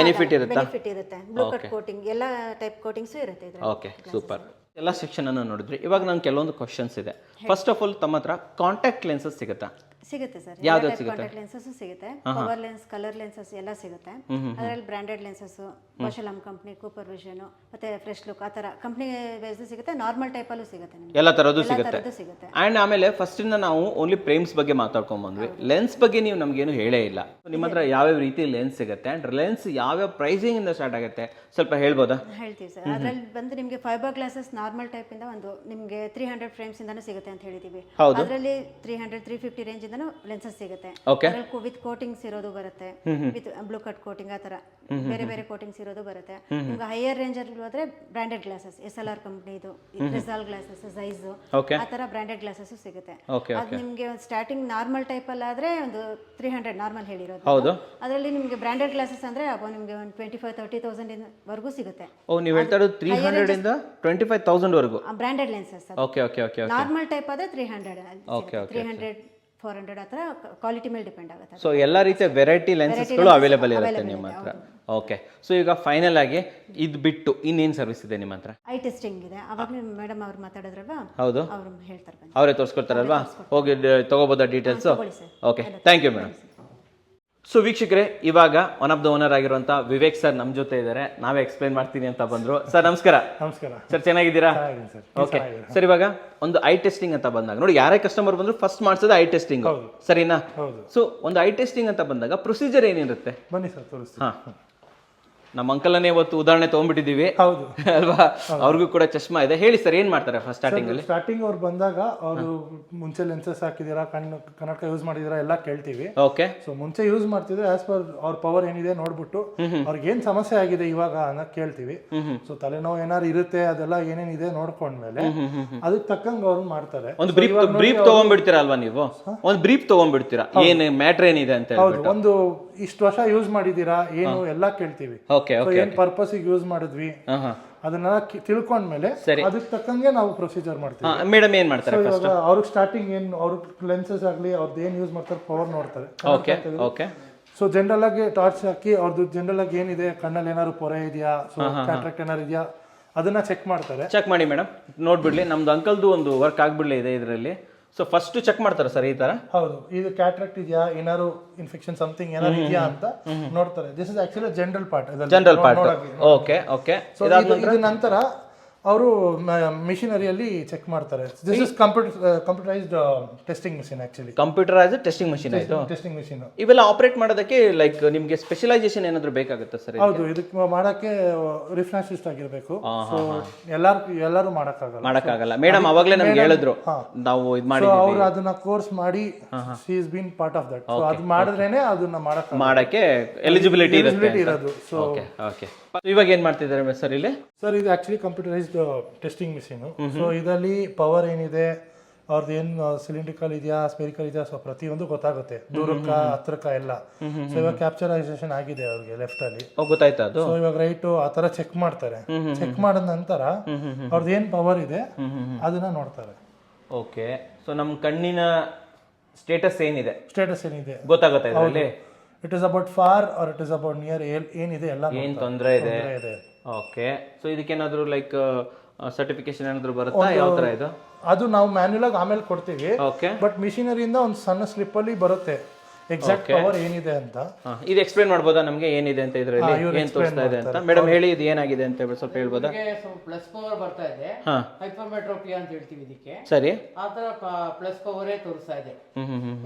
ಬೆನಿಫಿಟ್ ಇರುತ್ತೆ. ಬ್ಲೂ ಕಟ್ ಕೋಟಿಂಗ್ ಎಲ್ಲ ಟೈಪ್ ಕೋಟಿಂಗ್ಸ್ ಇರುತ್ತೆ ಇದ್ರಲ್ಲಿ. Okay, super. ಎಲ್ಲ ಸೆಕ್ಷನ್ ಅನ್ನು ನೋಡಿದ್ರಿ. ಇವಾಗ ನಂಗೆ ಕೆಲವೊಂದು ಕ್ವಶನ್ಸ್ ಇದೆ. ಫಸ್ಟ್ ಆಫ್ ಆಲ್, ತಮ್ಮ ಹತ್ರ ಕಾಂಟ್ಯಾಕ್ಟ್ ಲೆನ್ಸಸ್ ಸಿಗುತ್ತಾ? ಸಿಗುತ್ತೆ ಸರ್. ಯಾವ್ದು ಸಿಗುತ್ತೆ? ಕಾಂಟ್ಯಾಕ್ಟ್ ಲೆನ್ಸಸ್ ಸಿಗುತ್ತೆ, ಪವರ್ ಲೆನ್ಸ್, ಕಲರ್ ಲೆನ್ಸಸ್ ಎಲ್ಲ ಸಿಗುತ್ತೆ. ಅದರಲ್ಲಿ branded lenses, Bausch Lomb company, Cooper Vision, ಮತ್ತೆ ಫ್ರೆಶ್ ಲುಕ್, ಆ ತರ ಕಂಪನಿ ವೈಸ್ ಸಿಗುತ್ತೆ. ನಾರ್ಮಲ್ ಟೈಪ್ ಅಲ್ಲೂ ಸಿಗುತ್ತೆ ನಿಮಗೆ, ಎಲ್ಲ ತರದ್ದು ಸಿಗುತ್ತೆ. ಅಂಡ್ ಆಮೇಲೆ ಫಸ್ಟ್ ಇಂದ ನಾವು ಓನ್ಲಿ ಫ್ರೇಮ್ಸ್ ಬಗ್ಗೆ ಮಾತಾಡ್ಕೊಂಡ್ ಬಂದ್ವಿ. ಲೆನ್ಸ್ ಬಗ್ಗೆ ನೀವು ನಮ್ಗೇನು ಹೇಳೇ ಇಲ್ಲ. ನಿಮ್ಮ ಹತ್ರ ಯಾವ್ಯಾವ ರೀತಿ ಲೆನ್ಸ್ ಸಿಗುತ್ತೆ ಅಂಡ್ ಲೆನ್ಸ್ ಯಾವ್ಯಾವ ಪ್ರೈಸಿಂಗ್ ಇಂದ ಸ್ಟಾರ್ಟ್ ಆಗುತ್ತೆ ಸ್ವಲ್ಪ ಹೇಳ್ಬೋದಾ? ಹೇಳ್ತೀವಿ ಸರ್. ಅದರಲ್ಲಿ ಬಂದು ನಿಮಗೆ ಫೈಬರ್ ಗ್ಲಾಸಸ್ ನಾರ್ಮಲ್ ಟೈಪ್ ಇಂದ ಒಂದು ನಿಮಗೆ 300 ಫ್ರೇಮ್ಸ್ ಇಂದಾನು ಸಿಗುತ್ತೆ ಅಂತ ಹೇಳಿದೀವಿ. ಅದರಲ್ಲಿ 300 350 ರೇಂಜ್ ಇಂದಾನು ಲೆನ್ಸಸ್ ಸಿಗುತ್ತೆ. ವಿತ್ ಕೋಟಿಂಗ್ಸ್ ಇರೋದು ಬರುತ್ತೆ, ವಿತ್ ಬ್ಲೂ ಕಟ್ ಕೋಟಿಂಗ್, ಆ ತರ ಬೇರೆ ಬೇರೆ ಕೋಟಿಂಗ್ಸ್ ಇರೋದು ಬರುತ್ತೆ. ನಿಮ್ಗೆ ಹೈಯರ್ ರೇಂಜ್ ಅಲ್ಲಿ ಹೋದ್ರೆ ಬ್ರಾಂಡೆಡ್ ಗ್ಲಾಸಸ್, ಎಸ್ಎಲ್ಆರ್ ಕಂಪನಿದು, ಕ್ರಿಸಾಲ್ ಗ್ಲಾಸಸ್, ಝೈಸ್, ಆ ತರ ಬ್ರಾಂಡೆಡ್ ಗ್ಲಾಸಸ್ ಸಿಗುತ್ತೆ. ಅದು ನಿಮ್ಗೆ ಸ್ಟಾರ್ಟಿಂಗ್ ನಾರ್ಮಲ್ ಟೈಪ್ ಅಲ್ಲಿ ಆದ್ರೆ ಒಂದು 300 ನಾರ್ಮಲ್ ಹೇಳಿರೋದು. ಅದರಲ್ಲಿ ನಿಮ್ಗೆ ಬ್ರಾಂಡೆಡ್ ಗ್ಲಾಸಸ್ ಅಂದ್ರೆ ನಿಮ್ಗೆ ಒಂದು 25,000-30,000 ವರ್ಗೂ ಸಿಗುತ್ತೆ. ನೀವು ಹೇಳ್ತಾ ಇರೋದು 300 ಇಂದ 25,000 ವರೆಗೂ ಬ್ರಾಂಡೆಡ್ ಲೆನ್ಸಸ್. ನಾರ್ಮಲ್ ಟೈಪ್ ಆದ್ರೆ 300 400 ಆ ಥರ ಕ್ವಾಲಿಟಿ ಮೇಲೆ ಡಿಪೆಂಡ್ ಆಗುತ್ತೆ. ಸೊ ಎಲ್ಲ ರೀತಿಯ ವೆರೈಟಿ ಲೆನ್ಸಸ್ಗಳು ಅವೈಲೇಬಲ್ ಇರುತ್ತೆ ನಿಮ್ಮ ಹತ್ರ. ಓಕೆ. ಸೊ ಈಗ ಫೈನಲ್ ಆಗಿ ಇದು ಬಿಟ್ಟು ಇನ್ನೇನು ಸರ್ವಿಸ್ ಇದೆ ನಿಮ್ಮ ಹತ್ರ? ಐ ಟೆಸ್ಟಿಂಗ್ ಇದೆ. ಅವಾಗ ಮೇಡಮ್ ಅವ್ರು ಮಾತಾಡಿದ್ರಲ್ವಾ, ಹೌದು, ಅವ್ರು ಹೇಳ್ತಾರೆ, ಅವರೇ ತೋರಿಸ್ಕೊಡ್ತಾರಲ್ವಾ? ಹೋಗಿ ತಗೋಬೋದಾ details? Okay, thank you madam. So ವೀಕ್ಷಕರೇ, ಇವಾಗ ಒನ್ ಆಫ್ ದ ಓನರ್ ಆಗಿರುವಂತ ವಿವೇಕ್ ಸರ್ ನಮ್ಮ ಜೊತೆ ಇದ್ದಾರೆ. ನಾವೇ ಎಕ್ಸ್ಪ್ಲೈನ್ ಮಾಡ್ತೀನಿ ಅಂತ ಬಂದ್ರು. ಸರ್ ನಮಸ್ಕಾರ. ನಮಸ್ಕಾರ ಸರ್, ಚೆನ್ನಾಗಿದ್ದೀರಾ? ಓಕೆ ಸರ್, ಇವಾಗ ಒಂದು ಐ ಟೆಸ್ಟಿಂಗ್ ಅಂತ ಬಂದಾಗ ನೋಡಿ, ಯಾರೇ ಕಸ್ಟಮರ್ ಬಂದ್ರು ಫಸ್ಟ್ ಮಾಡಿಸೋದು ಐ ಟೆಸ್ಟಿಂಗ್, ಸರಿನಾ? ಸೊ ಒಂದು ಐ ಟೆಸ್ಟಿಂಗ್ ಅಂತ ಬಂದಾಗ ಪ್ರೊಸೀಜರ್ ಏನಿರುತ್ತೆ? ಬನ್ನಿ ಸರ್ ತೋರಿಸ್ತೀನಿ. ನಮ್ಮ ಅಂಕಲನ್ನೇ ಇವತ್ತು ಉದಾಹರಣೆ ತಗೊಂಡ್ಬಿಟ್ಟಿದೀವಿ ಹೌದು ಅಲ್ವಾ, ಅವ್ರಿಗೂ ಕೂಡ ಚಶ್ಮಾ ಇದೆ. ಹೇಳಿ ಸರ್, ಏನ್ ಮಾಡ್ತಾರೆ ಫಸ್ಟ್ ಸ್ಟಾರ್ಟಿಂಗ್ ಅಲ್ಲಿ? ಸ್ಟಾರ್ಟಿಂಗ್ ಅವ್ರು ಬಂದಾಗ ಅವರು ಮುಂಚೆ ಲೆನ್ಸಸ್ ಹಾಕಿದೀರಾ, ಕನ್ನಡಕ ಯೂಸ್ ಮಾಡಿದೀರಾ ಎಲ್ಲ ಕೇಳ್ತೀವಿ. ಓಕೆ. ಸೊ ಮುಂಚೆ ಯೂಸ್ ಮಾಡ್ತಿದ್ರೆ ಆಸ್ ಪರ್ ಅವ್ರ ಪವರ್ ಏನಿದೆ ನೋಡ್ಬಿಟ್ಟು ಅವ್ರಿಗೆ ಏನ್ ಸಮಸ್ಯೆ ಆಗಿದೆ ಇವಾಗ ಅನ್ನೋದು ಕೇಳ್ತೀವಿ. ಸೊ ತಲೆನೋವು ಏನಾರು ಇರುತ್ತೆ ಅದೆಲ್ಲ ಏನೇನಿದೆ ನೋಡ್ಕೊಂಡ್ಮೇಲೆ ಅದಕ್ಕೆ ತಕ್ಕಂಗೆ ಅವ್ರು ಮಾಡ್ತಾರೆ. ಒಂದು ಬ್ರೀಫ್ ತಗೊಂಡ್ಬಿಡ್ತೀರಾ ಅಲ್ವಾ ನೀವು? ಒಂದು ಬ್ರೀಫ್ ತಗೊಂಡ್ಬಿಡ್ತೀರಾ, ಏನ್ ಮ್ಯಾಟ್ರ್ ಏನಿದೆ ಅಂತ ಹೌದು, ಒಂದು ಇಷ್ಟು ವರ್ಷ ಯೂಸ್ ಮಾಡಿದೀರಾ ಏನು ಎಲ್ಲ ಕೇಳ್ತೀವಿ. ಓಕೆ ಏನ್ ಪರ್ಪಸ್ ಯೂಸ್ ಮಾಡಿದ್ವಿ ಅದನ್ನೆಲ್ಲ ತಿಳ್ಕೊಂಡ್ಮೇಲೆ ಅದಕ್ಕೆ ತಕ್ಕಂಗೆ ನಾವು ಪ್ರೊಸೀಜರ್ ಮಾಡ್ತೀವಿ. ಮೇಡಮ್ ಏನ್ ಮಾಡ್ತಾರೆ? ಅವ್ರಿಗೆ ಸ್ಟಾರ್ಟಿಂಗ್ ಏನ್ ಅವ್ರ ಲೆನ್ಸಸ್ ಆಗ್ಲಿ ಅವ್ರದ್ದು ಏನ್ ಯೂಸ್ ಮಾಡ್ತಾರೆ ಪವರ್ ನೋಡ್ತಾರೆ. Okay okay. ಸೊ ಜನರಲ್ ಆಗಿ ಟಾರ್ಚ್ ಹಾಕಿ ಅವ್ರದ್ದು ಜನರಲ್ ಆಗಿ ಏನಿದೆ, ಕಣ್ಣಲ್ಲಿ ಏನಾದ್ರು ಪೊರೆ ಇದೆಯಾ, ಸೊ ಕ್ಯಾಟ್ರಾಕ್ಟ್ ಏನಾರು ಇದೆಯಾ ಅದನ್ನ ಚೆಕ್ ಮಾಡ್ತಾರೆ. ಚೆಕ್ ಮಾಡಿ ಮೇಡಮ್, ನೋಡ್ಬಿಡ್ಲಿ ನಮ್ದು ಅಂಕಲ್ದು ಒಂದು ವರ್ಕ್ ಆಗ್ಬಿಡ್ಲಿ ಇದೆ ಇದರಲ್ಲಿ. ಸೊ ಫಸ್ಟ್ ಚೆಕ್ ಮಾಡ್ತಾರೆ ಸರ್ ಈ ತರ? ಹೌದು, ಇದು ಕ್ಯಾಟ್ರಾಕ್ಟ್ ಇದೆಯಾ, ಏನಾದ್ರು ಇನ್ಫೆಕ್ಷನ್ ಸಮಥಿಂಗ್ ಏನಾದ್ರು ಇದೆಯಾ ಅಂತ ನೋಡ್ತಾರೆ. This is actually general part. Okay okay. So ಇದು ನಂತರ ಅವರು ಮಿಷಿನರಿಯಲ್ಲಿ ಚೆಕ್ ಮಾಡ್ತಾರೆ. This is computerised testing machine. Actually computerised testing machine ಆಯ್ತು. ಟೆಸ್ಟಿಂಗ್ ಮಿಷಿನ್ ಇವೆಲ್ಲ ಆಪರೇಟ್ ಮಾಡೋದಕ್ಕೆ ಲೈಕ್ ನಿಮಗೆ ಸ್ಪೆಷಲೈಸೇಷನ್ ಏನಾದ್ರು ಬೇಕಾಗುತ್ತೆ ಸರ್? ಹೌದು, ಇದಕ್ಕೆ ಮಾಡಕ್ಕೆ ರಿಫ್ರಾನ್ಸಿಸ್ಟ್ ಆಗಿರ್ಬೇಕು. ಸೊ ಎಲ್ಲರೂ ಮಾಡಕ್ಕಾಗಲ್ಲ. ಮೇಡಮ್ ಅವಾಗಲೇ ನಮ್ಗೆ ಹೇಳಿದ್ರು ನಾವು ಇದು ಮಾಡಿ, ಅವ್ರು ಅದನ್ನ ಕೋರ್ಸ್ ಮಾಡಿ she is been part of that. So ಅದು ಮಾಡಿದ್ರೇನೆ ಅದನ್ನ ಮಾಡಕ್ಕೆ ಎಲಿಜಿಬಿಲಿಟಿ ಇರೋದು. So okay okay. ಇವಾಗ ಏನ್ ಮಾಡ್ತಿದ್ದಾರೆ ಸರ್ ಇಲ್ಲಿ? ಸರ್ ಇದು actually computerised testing machine. So ಇದರಲ್ಲಿ ಪವರ್ ಏನಿದೆ, ಅವ್ರದ್ದು ಏನು ಸಿಲಿಂಡ್ರಿಕಲ್ ಇದೆಯಾ ಸ್ಪೆರಿಕಲ್ ಇದೆಯಾ, ಸೊ ಪ್ರತಿಯೊಂದು ಗೊತ್ತಾಗುತ್ತೆ, ದೂರಕ್ಕ ಹತ್ರಕ್ಕ ಎಲ್ಲ. ಸೊ ಇವಾಗ ಕ್ಯಾಪ್ಚರೈಸೇಷನ್ ಆಗಿದೆ ಅವ್ರಿಗೆ ಲೆಫ್ಟ್ ಅಲ್ಲಿ, ಗೊತ್ತಾಯ್ತಾ ಅದು? ಸೊ ಇವಾಗ ರೈಟ್ ಆ ತರ ಚೆಕ್ ಮಾಡ್ತಾರೆ. ಚೆಕ್ ಮಾಡಿದ ನಂತರ ಅವ್ರದ್ದು ಏನ್ ಪವರ್ ಇದೆ ಅದನ್ನ ನೋಡ್ತಾರೆ. ಓಕೆ. ಸೊ ನಮ್ಮ ಕಣ್ಣಿನ ಸ್ಟೇಟಸ್ ಏನಿದೆ ಗೊತ್ತಾಗುತ್ತೆ ಇದರಲ್ಲಿ. It is about far or it is about near, ಏನಿದೆ ಎಲ್ಲ ಏನ್ ತೊಂದರೆ ಇದೆ. ಓಕೆ. ಸೊ ಇದಕ್ಕೇನಾದ್ರು ಲೈಕ್ ಸರ್ಟಿಫಿಕೇಶನ್ ಏನಾದ್ರು ಬರುತ್ತಾ, ಯಾವ ತರ ಇದು? ಅದು ನಾವು ಮ್ಯಾನ್ಯುಯಲ್ ಆಗಿ ಆಮೇಲೆ ಕೊಡ್ತೀವಿ. ಓಕೆ. ಬಟ್ ಮಿಷಿನರಿಯಿಂದ ಒಂದು ಸಣ್ಣ ಸ್ಲಿಪ್ ಅಲ್ಲಿ ಬರುತ್ತೆ ಎಕ್ಸಾಕ್ಟ್ ಪವರ್ ಏನಿದೆ ಅಂತ. ಇದು ಎಕ್ಸ್ಪ್ಲೇನ್ ಮಾಡ್ಬೋದಾ ನಮಗೆ ಏನಿದೆ ಅಂತ ಇದರಲ್ಲಿ, ಏನ್ ತೋರಿಸ್ತಾ ಇದೆ ಅಂತ? ಮೇಡಮ್ ಹೇಳಿ, ಇದು ಏನಾಗಿದೆ ಅಂತ ಸ್ವಲ್ಪ ಹೇಳ್ಬೋದಾ? ಪ್ಲಸ್ ಪವರ್ ಬರ್ತಾ ಇದೆ, ಹೈಪರ್ಮೆಟ್ರೋಪಿಯಾ ಅಂತ ಹೇಳ್ತೀವಿ ಇದಕ್ಕೆ. ಸರಿ. ಆ ತರ ಪ್ಲಸ್ ಪವರೇ ತೋರಿಸ್ತಾ ಇದೆ.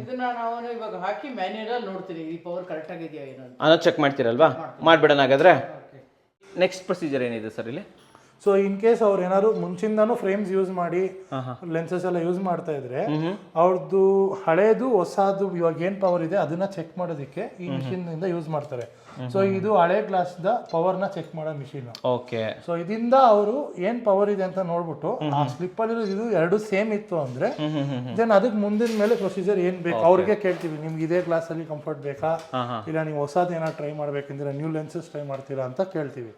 ಇದನ್ನ ನಾವು ಇವಾಗ ಹಾಕಿ ಮ್ಯಾನ್ಯುಯಲ್ ಅಲ್ಲಿ ನೋಡ್ತೀನಿ ಈ ಪವರ್ ಕರೆಕ್ಟ್ ಆಗಿದೆಯಾ ಏನೋ ಅನ್ನೋದು ಚೆಕ್ ಮಾಡ್ತೀರಲ್ವಾ? ಮಾಡ್ಬಿಡೋಣ ಹಾಗಾದ್ರೆ. ನೆಕ್ಸ್ಟ್ ಪ್ರೊಸೀಜರ್ ಏನಿದೆ ಸರ್ ಇಲ್ಲಿ? ಸೊ ಇನ್ ಕೇಸ್ ಅವ್ರು ಏನಾದ್ರು ಮುಂಚಿಂದಾನು ಫ್ರೇಮ್ಸ್ ಯೂಸ್ ಮಾಡಿ ಲೆನ್ಸಸ್ ಎಲ್ಲ ಯೂಸ್ ಮಾಡ್ತಾ ಇದ್ರೆ ಅವ್ರದ್ದು ಹಳೇದು ಹೊಸದು ಇವಾಗ ಏನ್ ಪವರ್ ಇದೆ ಅದನ್ನ ಚೆಕ್ ಮಾಡೋದಕ್ಕೆ ಈ ಮಿಷಿನ್ ಇಂದ ಯೂಸ್ ಮಾಡ್ತಾರೆ. ಸೊ ಇದು ಹಳೆ ಗ್ಲಾಸ್ ದ ಪವರ್ ನ ಚೆಕ್ ಮಾಡೋ ಮಿಷಿನ್. ಓಕೆ. ಸೊ ಇದರಿಂದ ಅವರು ಏನ್ ಪವರ್ ಇದೆ ಅಂತ ನೋಡ್ಬಿಟ್ಟು ಆ ಸ್ಲಿಪ್ ಅಲ್ಲಿ ಇದು ಎರಡು ಸೇಮ್ ಇತ್ತು ಅಂದ್ರೆ ದೆನ್ ಅದಕ್ಕೆ ಮುಂದಿನ ಮೇಲೆ ಪ್ರೊಸೀಜರ್ ಏನ್ ಬೇಕು ಅವ್ರಿಗೆ ಕೇಳ್ತೀವಿ. ನಿಮ್ಗೆ ಇದೇ ಗ್ಲಾಸ್ ಅಲ್ಲಿ ಕಂಫರ್ಟ್ ಬೇಕಾ, ಇಲ್ಲ ನೀವು ಹೊಸದ್ ಏನಾದ್ರು ಟ್ರೈ ಮಾಡ್ಬೇಕಂದ್ರೆ ನ್ಯೂ ಲೆನ್ಸಸ್ ಟ್ರೈ ಮಾಡ್ತೀರಾ ಅಂತ ಕೇಳ್ತೀವಿ.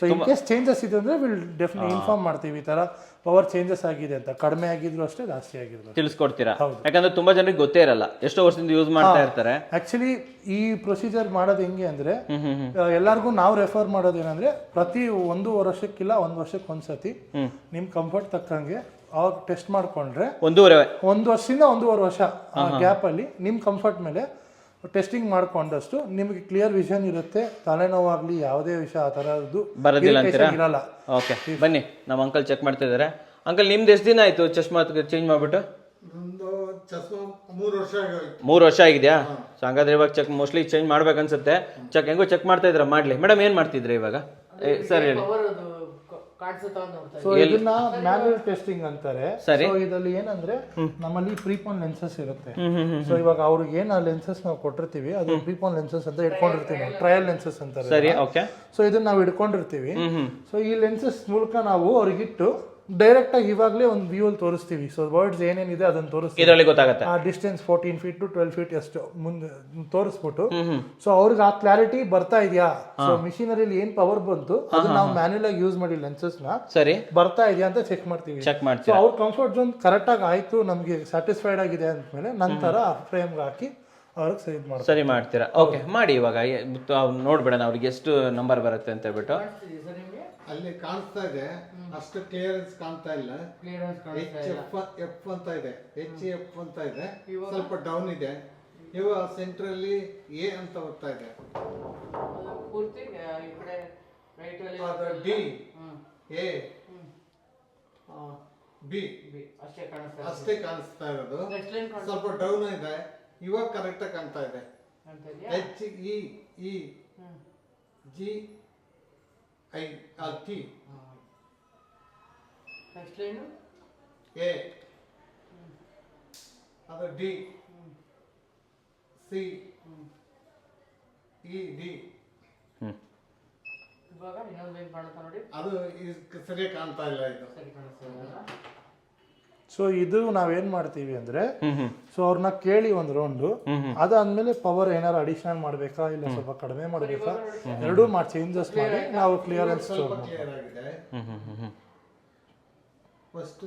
ಸೊ ಇನ್ ಕೇಸ್ ಚೇಂಜಸ್ ಇದೆ ಅಂದ್ರೆ ವಿಲ್ ಡೆಫಿನೆಟ್ಲಿ ಇನ್ಫಾರ್ಮ್ ಮಾಡ್ತೀವಿ, ಈ ತರ ಪವರ್ ಚೇಂಜಸ್ ಆಗಿದೆ ಅಂತ. ಕಡಿಮೆ ಆಗಿದ್ರು ಅಷ್ಟೇ, ಜಾಸ್ತಿ ಆಗಿದ್ರು ತಿಳಿಸ್ಕೊಡ್ತೀರಾ? ಯಾಕಂದ್ರೆ ತುಂಬಾ ಜನರಿಗೆ ಗೊತ್ತೇ ಇರಲ್ಲ, ಎಷ್ಟೋ ವರ್ಷದಿಂದ ಯೂಸ್ ಮಾಡ್ತಾ ಇರ್ತಾರೆ. ಆಕ್ಚುಲಿ ಈ ಪ್ರೊಸೀಜರ್ ಮಾಡೋದು ಹೆಂಗೆ ಅಂದ್ರೆ ಎಲ್ಲರಿಗೂ ನಾವು ರೆಫರ್ ಮಾಡೋದೇನಂದ್ರೆ ಪ್ರತಿ 1 ವರ್ಷಕ್ಕಿಲ್ಲ 1 ವರ್ಷಕ್ಕೆ ಒಂದ್ಸತಿ ನಿಮ್ ಕಂಫರ್ಟ್ ತಕ್ಕಂಗೆ ಅವಾಗ ಟೆಸ್ಟ್ ಮಾಡ್ಕೊಂಡ್ರೆ 1 ವರ್ಷದಿಂದ 1.5 ವರ್ಷ ಗ್ಯಾಪ್ ಅಲ್ಲಿ ನಿಮ್ ಕಂಫರ್ಟ್ ಮೇಲೆ ಟೆಸ್ಟಿಂಗ್ ಮಾಡ್ಕೊಂಡಷ್ಟು ನಿಮಗೆ ಕ್ಲಿಯರ್ ವಿಷನ್ ಇರುತ್ತೆ. ತಲೆನೋವಾಗ್ಲಿ ಯಾವುದೇ ವಿಷಯ ಆ ತರದ್ದು ಇರಲ್ಲ. ಓಕೆ, ಬನ್ನಿ ನಮ್ಮ ಅಂಕಲ್ ಚೆಕ್ ಮಾಡ್ತಾ ಇದಾರೆ. ಅಂಕಲ್ ನಿಮ್ದು ಎಷ್ಟು ದಿನ ಆಯ್ತು ಚಶ್ಮಾ ಚೇಂಜ್ ಮಾಡ್ಬಿಟ್ಟು? 3 ವರ್ಷ ಆಗಿದೆಯಾ? ಸೊ ಹಂಗಾದ್ರೆ ಇವಾಗ ಚೆಕ್ ಮೋಸ್ಟ್ಲಿ ಚೇಂಜ್ ಮಾಡ್ಬೇಕನ್ಸುತ್ತೆ. ಹೆಂಗೋ ಚೆಕ್ ಮಾಡ್ತಾ ಇದ್ರ, ಮಾಡ್ಲಿ. ಮೇಡಮ್ ಏನ್ ಮಾಡ್ತಿದ್ರಿ ಇವಾಗ? ಸರ್ ಹೇಳಿ. ಸೊ ಇದನ್ನ ಮ್ಯಾನ್ಯುಯಲ್ ಟೆಸ್ಟಿಂಗ್ ಅಂತಾರೆ. ಸೊ ಇದರಲ್ಲಿ ಏನಂದ್ರೆ ನಮ್ಮಲ್ಲಿ ಪ್ರೀಪೋನ್ ಲೆನ್ಸಸ್ ಇರುತ್ತೆ. ಸೊ ಇವಾಗ ಅವ್ರಿಗೆ ಏನ್ ಆ ಲೆನ್ಸಸ್ ನಾವು ಕೊಟ್ಟಿರ್ತೀವಿ ಅದು ಪ್ರೀಪೋನ್ ಲೆನ್ಸಸ್ ಅಂತ ಇಟ್ಕೊಂಡಿರ್ತೀವಿ, ಟ್ರಯಲ್ ಲೆನ್ಸಸ್ ಅಂತಾರೆ. ಸರಿ, ಓಕೆ. ಸೊ ಇದನ್ನ ನಾವು ಇಟ್ಕೊಂಡಿರ್ತೀವಿ. ಸೊ ಈ ಲೆನ್ಸಸ್ ಮೂಲಕ ನಾವು ಅವ್ರಿಗಿಟ್ಟು ಡೈರೆಕ್ಟ್ ಆಗಿ ಇವಾಗಲೇ ಒಂದು ವ್ಯೂ ಅಲ್ಲಿ ತೋರಿಸ್ತೀವಿ. ಸೊ ವರ್ಡ್ಸ್ ಏನೇನಿದೆ ಅದನ್ನ ತೋರಿಸ್ತೀವಿ. ಇದರಲ್ಲಿ ಗೊತ್ತಾಗುತ್ತೆ ಆ ಡಿಸ್ಟೆನ್ಸ್ 14 feet to 12 feet ಎಷ್ಟು ಮುಂದೆ ತೋರಿಸ್ಬಿಟ್ಟು ಸೊ ಅವ್ರಿಗೆ ಆ ಕ್ಲಾರಿಟಿ ಬರ್ತಾ ಇದೆಯಾ, ಸೊ ಮಿಷಿನರಿಲಿ ಏನ್ ಪವರ್ ಬಂತು ಅದನ್ನ ನಾವು ಮ್ಯಾನ್ಯುಯಲ್ ಆಗಿ ಯೂಸ್ ಮಾಡಿ ಲೆನ್ಸಸ್ ನ ಸರಿ ಬರ್ತಾ ಇದೆಯಾ ಅಂತ ಚೆಕ್ ಮಾಡ್ತೀವಿ. ಸೊ ಅವ್ರ ಕಂಫರ್ಟ್ ಝೋನ್ ಕರೆಕ್ಟ್ ಆಗಿ ಆಯ್ತು, ನಮ್ಗೆ ಸ್ಯಾಟಿಸ್ಫೈಡ್ ಆಗಿದೆ ಅಂದ್ಮೇಲೆ ನಂತರ ಫ್ರೇಮ್ ಹಾಕಿ ಅವ್ರಿಗೆ ಸರಿ ಮಾಡ್ತೀರಾ? ಓಕೆ, ಮಾಡಿ. ಇವಾಗ ನೋಡ್ಬೇಡ ಅವ್ರಿಗೆ ಎಷ್ಟು ನಂಬರ್ ಬರುತ್ತೆ ಅಂತ ಹೇಳ್ಬಿಟ್ಟು. ಅಲ್ಲಿ ಕಾಣಿಸ್ತಾ ಇದೆ, ಅಷ್ಟು ಕ್ಲಿಯರೆನ್ಸ್ ಕಾಣ್ತಾ ಇಲ್ಲ. ಎಫ್ ಅಂತ ಇದೆ, HF ಅಂತ ಇದೆ, ಸ್ವಲ್ಪ ಡೌನ್ ಇದೆ. ಇವಾಗ ಸೆಂಟ್ರಲ್ಲಿ ಎ ಅಂತ ಹೋಗ್ತಾ ಇದೆ, ಡಿ ಎ ಬಿ ಅಷ್ಟೇ ಕಾಣಿಸ್ತಾ ಇರೋದು. ಸ್ವಲ್ಪ ಡೌನ್ ಇದೆ, ಇವಾಗ ಕರೆಕ್ಟ್ ಆಗಿ ಕಾಣ್ತಾ ಇದೆ. HE E G T. Next line A. ಅದು D. C. E. D. ಇವಾಗ ಇನ್ನೊಂದು ಲೈನ್ ಕಾಣುತ್ತಾ ನೋಡಿ, ಅದು ಸರಿಯಾಗಿ ಕಾಣ್ತಾ ಇಲ್ಲ ಇದು. ಸರಿ ಕಾಣಿಸ್ತಾ ಸೊ ಇದು ನಾವೇನ್ ಮಾಡ್ತೀವಿ ಅಂದ್ರೆ ಸೊ ಅವ್ರನ್ನ ಕೇಳಿ ಒಂದು ರೌಂಡು, ಅದಾದ್ಮೇಲೆ ಪವರ್ ಏನಾರು ಅಡಿಷನಲ್ ಮಾಡ್ಬೇಕಾ ಇಲ್ಲ ಸ್ವಲ್ಪ ಕಡಿಮೆ ಮಾಡ್ಬೇಕಾ ಎರಡೂ ಮಾಡಿ ಚೇಂಜಸ್ ಮಾಡಿ ನಾವು ಕ್ಲಿಯರೆನ್ಸ್ ಸ್ವಲ್ಪ ಕ್ಲಿಯರ್ ಆಗಿದೆ. ಫಸ್ಟ್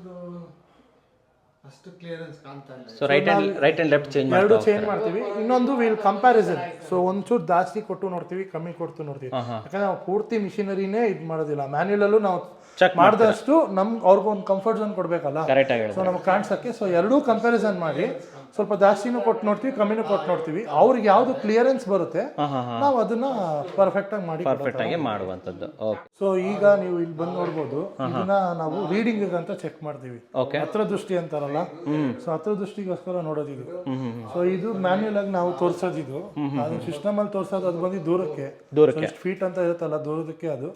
ಅಷ್ಟು ಕ್ಲಿಯರೆನ್ಸ್ ಕಾಣ್ತಾ ಇಲ್ಲ. So right and left change ಎರಡು ಚೇಂಜ್ ಮಾಡ್ತೀವಿ. ಇನ್ನೊಂದು ವಿಲ್ ಕಂಪ್ಯಾರಿಸನ್, ಸೊ ಒಂಚೂರು ಜಾಸ್ತಿ ಕೊಟ್ಟು ನೋಡ್ತೀವಿ, ಕಮ್ಮಿ ಕೊಟ್ಟು ನೋಡ್ತೀವಿ. ಯಾಕಂದ್ರೆ ನಾವು ಪೂರ್ತಿ ಮಿಷಿನರಿನೇ ಇದು ಮಾಡೋದಿಲ್ಲ, ಮ್ಯಾನ್ಯುಯಲ್ ಅಲ್ಲೂ ನಾವು ಚೆಕ್ ಮಾಡಿದಷ್ಟು ನಮ್ಗೆ ಅವ್ರಿಗೊಂದು ಕಂಫರ್ಟ್ ಝೋನ್ ಕೊಡ್ಬೇಕಲ್ಲ, ಕರೆಕ್ಟ್ ಆಗಿ ಸೊ ನಮ್ಗೆ ಕಾಣಿಸಕ್ಕೆ. ಸೊ ಎರಡೂ ಕಂಪ್ಯಾರಿಸನ್ ಮಾಡಿ ಸ್ವಲ್ಪ ಜಾಸ್ತಿನೂ ಕೊಟ್ಟು ನೋಡ್ತೀವಿ, ಕಮ್ಮಿನೂ ಕೊಟ್ಟು ನೋಡ್ತೀವಿ. ಅವ್ರಿಗೆ ಯಾವ್ದು ಕ್ಲಿಯರೆನ್ಸ್ ಬರುತ್ತೆ ನಾವು ಅದನ್ನ ಪರ್ಫೆಕ್ಟ್ ಆಗಿ ಮಾಡಿ ಮಾಡುವಂಥದ್ದು. ಓಕೆ. ಸೊ ಈಗ ನೀವು ಇಲ್ಲಿ ಬಂದು ನೋಡ್ಬೋದು, ಇದನ್ನ ನಾವು ರೀಡಿಂಗ್ ಅಂತ ಚೆಕ್ ಮಾಡ್ತೀವಿ. ಹತ್ರ ದೃಷ್ಟಿ ಅಂತಾರಲ್ಲ, ಸೊ ಹತ್ರ ದೃಷ್ಟಿಗೋಸ್ಕರ ನೋಡೋದಿದು. ಸೊ ಇದು ಮ್ಯಾನ್ಯುಯಲ್ ಆಗಿ ನಾವು ತೋರ್ಸೋದಿದು, ಅದು ಸಿಸ್ಟಮ್ ಅಲ್ಲಿ ತೋರ್ಸೋದು. ಅದು ಬಂದು ದೂರಕ್ಕೆ ಎಷ್ಟು ಫೀಟ್ ಅಂತ ಇರುತ್ತಲ್ಲ ದೂರದಕ್ಕೆ, ಅದು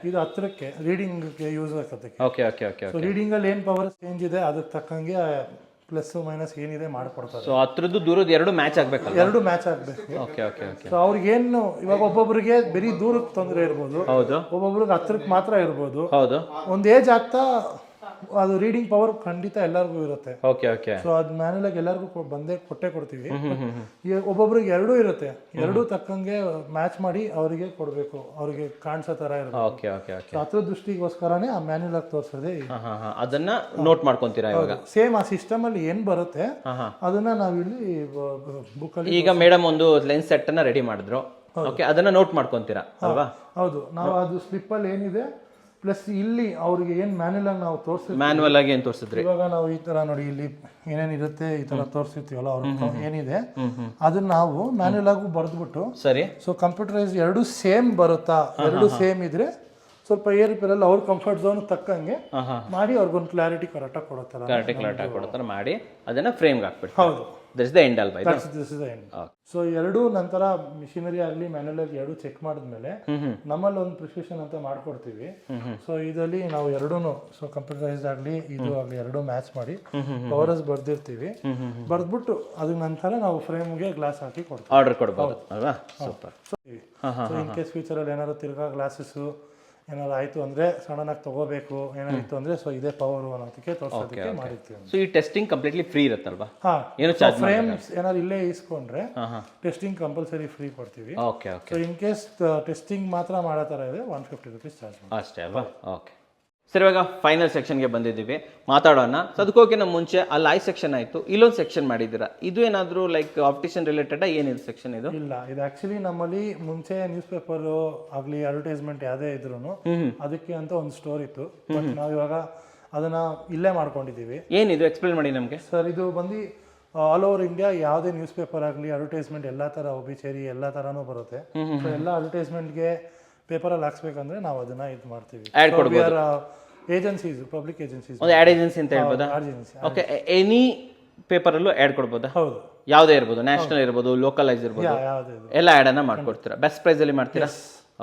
ಇದು ಹತ್ರಕ್ಕೆ ರೀಡಿಂಗ್ ಯೂಸ್ ಆಗುತ್ತೆ. ಸೊ ರೀಡಿಂಗ್ ಅಲ್ಲಿ ಏನ್ ಪವರ್ ಚೇಂಜ್ ಇದೆ ಅದಕ್ಕೆ ತಕ್ಕಂಗೆ ಪ್ಲಸ್ ಮೈನಸ್ ಏನಿದೆ ಮಾಡ್ಕೊಡ್ತಾರೆ. ಸೊ ಹತ್ರದ್ದು ದೂರದ ಎರಡು ಮ್ಯಾಚ್ ಆಗ್ಬೇಕಲ್ಲ, ಎರಡು ಮ್ಯಾಚ್ ಆಗ್ಬೇಕು. Okay okay okay. ಸೊ ಅವ್ರಿಗೇನು ಇವಾಗ ಒಬ್ಬೊಬ್ರಿಗೆ ಬರೀ ದೂರಕ್ಕೆ ತೊಂದರೆ ಇರ್ಬೋದು, ಹೌದು, ಒಬ್ಬೊಬ್ರಿಗೆ ಹತ್ರಕ್ಕೆ ಮಾತ್ರ ಇರ್ಬೋದು. ಹೌದು, ಒಂದ್ ಏಜ್ ಆಗ್ತಾ ಅದು ರೀಡಿಂಗ್ ಪವರ್ ಖಂಡಿತ ಎಲ್ಲರಿಗೂ ಇರುತ್ತೆ. Okay okay. ಸೊ ಅದು ಮ್ಯಾನ್ಯಲ್ ಆಗಿ ಎಲ್ಲರಿಗೂ ಬಂದೇ ಕೊಟ್ಟೆ ಕೊಡ್ತೀವಿ. ಒಬ್ಬೊಬ್ರಿಗೆ ಎರಡೂ ಇರುತ್ತೆ, ಎರಡೂ ತಕ್ಕಂಗೆ ಮ್ಯಾಚ್ ಮಾಡಿ ಅವರಿಗೆ ಕೊಡಬೇಕು, ಅವರಿಗೆ ಕಾಣಿಸೋ ತರ ಇರುತ್ತೆ. Okay okay okay. ಹತ್ರ ದೃಷ್ಟಿಗೋಸ್ಕರನೇ ಆ ಮ್ಯಾನ್ಯಲ್ ಆಗಿ ತೋರಿಸೋದೇ. ಅದನ್ನ ನೋಟ್ ಮಾಡ್ಕೊಂತೀರಾ ಇವಾಗ? ಸೇಮ್ ಆ ಸಿಸ್ಟಮ್ ಅಲ್ಲಿ ಏನ್ ಬರುತ್ತೆ ಅದನ್ನ ನಾವಿಲ್ಲಿ ಬುಕ್ ಅಲ್ಲಿ. ಈಗ ಮೇಡಮ್ ಒಂದು ಲೆನ್ಸ್ ಸೆಟ್ ಅನ್ನ ರೆಡಿ ಮಾಡಿದ್ರು, ಓಕೆ, ಅದನ್ನ ನೋಟ್ ಮಾಡ್ಕೊಂತೀರಾ ಅಲ್ವಾ? ಹೌದು, ನಾವು ಅದು ಸ್ಲಿಪ್ ಅಲ್ಲಿ ಏನಿದೆ ಪ್ಲಸ್ ಇಲ್ಲಿ ಅವ್ರಿಗೆ ಏನ್ ಮ್ಯಾನ್ಯಲ್ ಆಗಿ ನಾವು ತೋರಿಸ್ತೀವಿ. ಮ್ಯಾನ್ಯಲ್ ಆಗಿ ಏನ್ ತೋರಿಸಿದ್ರಿ? ಇವಾಗ ನಾವು ಈ ತರ ನೋಡಿ, ಇಲ್ಲಿ ಏನೇನಿರುತ್ತೆ ಈ ತರ ತೋರಿಸ್ತಿರ್ತೀವಲ್ಲ, ಅವ್ರ ಏನಿದೆ ಅದನ್ನ ನಾವು ಮ್ಯಾನ್ಯಲ್ ಆಗಿ ಬರೆದ್ಬಿಟ್ಟು, ಸರಿ, ಸೊ ಕಂಪ್ಯೂಟರೈಸ್ ಎರಡು ಸೇಮ್ ಬರುತ್ತಾ, ಎರಡು ಸೇಮ್ ಇದ್ರೆ ಸ್ವಲ್ಪ ಏರಿಪೇರಲ್ಲಿ ಅವ್ರ ಕಂಫರ್ಟ್ ಝೋನ್ ತಕ್ಕಂಗೆ ಮಾಡಿ ಅವ್ರಿಗೊಂದು ಕ್ಲಾರಿಟಿ ಕರೆಕ್ಟಾಗಿ ಕೊಡತ್ತರ ಮಾಡಿ ಅದನ್ನ ಫ್ರೇಮ್ಗೆ ಹಾಕ್ಬಿಟ್ಟು. ಹೌದು, ದಿಸ್ ದ ಎಂಡ್ ಅಲ್ವಾ? This is the end. So ಎರಡು ನಂತರ ಮಿಷಿನರಿ ಆಗಲಿ ಮ್ಯಾನ್ಯಲ್ ಆಗಿ ಎರಡು ಚೆಕ್ ಮಾಡಿದ್ಮೇಲೆ ನಮ್ಮಲ್ಲಿ ಒಂದು ಪ್ರಿಸ್ಕ್ರಿಪ್ಷನ್ ಅಂತ ಮಾಡ್ಕೊಡ್ತೀವಿ. ಸೊ ಇದರಲ್ಲಿ ನಾವು ಎರಡೂನು, ಸೊ ಕಂಪ್ಯೂಟರೈಸ್ಡ್ ಆಗಲಿ ಇದು ಆಗಲಿ ಎರಡು ಮ್ಯಾಚ್ ಮಾಡಿ ಪವರ್ಸ್ ಬರ್ದಿರ್ತೀವಿ. ಬರ್ದ್ಬಿಟ್ಟು ಅದ್ರ ನಂತರ ನಾವು ಫ್ರೇಮ್ಗೆ ಗ್ಲಾಸ್ ಹಾಕಿ ಕೊಡ್ತೀವಿ, ಆರ್ಡರ್ ಕೊಡ್ಬೋದು ಅಲ್ವಾ? ಸೂಪರ್. ಸೊ ಇನ್ ಕೇಸ್ ಫ್ಯೂಚರಲ್ಲಿ ಏನಾದ್ರು ತಿರ್ಗಾ ಗ್ಲಾಸಸ್ಸು ಏನಾದ್ರು ಆಯ್ತು ಅಂದ್ರೆ ಸಡನ್ ಆಗಿ ತಗೋಬೇಕು ಏನಾಗಿತ್ತು ಅಂದ್ರೆ, ಸೊ ಇದೇ ಪವರ್ ಅನ್ನೋದಕ್ಕೆ ತೋರಿಸೋದಕ್ಕೆ ಮಾಡಿರ್ತೀವಿ. ಸೊ ಈ ಟೆಸ್ಟಿಂಗ್ ಕಂಪ್ಲೀಟ್ಲಿ ಫ್ರೀ ಇರುತ್ತಲ್ವಾ? ಏನು ಚಾರ್ಜ್ ಫ್ರೇಮ್ಸ್ ಏನಾದ್ರು ಇಲ್ಲೇ ಇಸ್ಕೊಂಡ್ರೆ ಟೆಸ್ಟಿಂಗ್ ಕಂಪಲ್ಸರಿ ಫ್ರೀ ಕೊಡ್ತೀವಿ. Okay okay. So in case testing ಮಾತ್ರ ಮಾಡೋ ಥರ ಇದೆ 150 ರೂಪೀಸ್ ಚಾರ್ಜ್ ಅಷ್ಟೇ ಅಲ್ವಾ? ಓಕೆ ಸರ್, ಇವಾಗ ಫೈನಲ್ ಸೆಕ್ಷನ್ಗೆ ಬಂದಿದ್ದೀವಿ, ಮಾತಾಡೋಣ. ಸೊ ಅದಕ್ಕೋಗಿನ ಮುಂಚೆ ಅಲ್ಲಿ ಐ ಸೆಕ್ಷನ್ ಆಯಿತು, ಇಲ್ಲೊಂದು ಸೆಕ್ಷನ್ ಮಾಡಿದ್ದೀರಾ. ಇದು ಏನಾದರೂ ಲೈಕ್ ಆಪ್ಟಿಷನ್ ರಿಲೇಟೆಡ್ ಏನಿದೆ ಸೆಕ್ಷನ್ ಇದು? ಇಲ್ಲ, ಇದು ಆಕ್ಚುಲಿ ನಮ್ಮಲ್ಲಿ ಮುಂಚೆ ನ್ಯೂಸ್ ಪೇಪರ್ ಆಗಲಿ ಅಡ್ವರ್ಟೈಸ್ಮೆಂಟ್ ಯಾವುದೇ ಇದ್ರು ಅದಕ್ಕೆ ಅಂತ ಒಂದು ಸ್ಟೋರ್ ಇತ್ತು. ಬಟ್ ನಾವು ಇವಾಗ ಅದನ್ನ ಇಲ್ಲೇ ಮಾಡ್ಕೊಂಡಿದ್ದೀವಿ. ಏನಿದು ಎಕ್ಸ್ಪ್ಲೇನ್ ಮಾಡಿ ನಮಗೆ. ಸರ್, ಇದು ಬಂದು ಆಲ್ ಓವರ್ ಇಂಡಿಯಾ ಯಾವುದೇ ನ್ಯೂಸ್ ಪೇಪರ್ ಆಗಲಿ ಅಡ್ವರ್ಟೈಸ್ಮೆಂಟ್ ಎಲ್ಲ ಥರ ಒಬಿಚೇರಿ ಎಲ್ಲ ಥರನೂ ಬರುತ್ತೆ. ಸೊ ಎಲ್ಲ ಅಡ್ವರ್ಟೈಸ್ಮೆಂಟ್ಗೆ ಪೇಪರಲ್ಲಿ ಹಾಕ್ಸ್ಬೇಕಂದ್ರೆ ನಾವು ಅದನ್ನ ಇದು ಮಾಡ್ತೀವಿ. ಏಜೆನ್ಸೀಸ್, ಪಬ್ಲಿಕ್ ಏಜೆನ್ಸೀಸ್, ಒಂದು ಆ್ಯಡ್ ಏಜೆನ್ಸಿ ಅಂತ ಹೇಳ್ಬೋದಾ? ಓಕೆ, ಎನಿ ಪೇಪರಲ್ಲಿ ಆ್ಯಡ್ ಕೊಡ್ಬೋದಾ? ಹೌದು, ಯಾವುದೇ ಇರ್ಬೋದು, ನ್ಯಾಷನಲ್ ಇರ್ಬೋದು, ಲೋಕಲೈಸ್ ಇರ್ಬೋದು, ಎಲ್ಲ ಆ್ಯಡನ್ನು ಮಾಡ್ಕೊಡ್ತೀರಾ? ಬೆಸ್ಟ್ ಪ್ರೈಸಲ್ಲಿ ಮಾಡ್ತೀರಾ?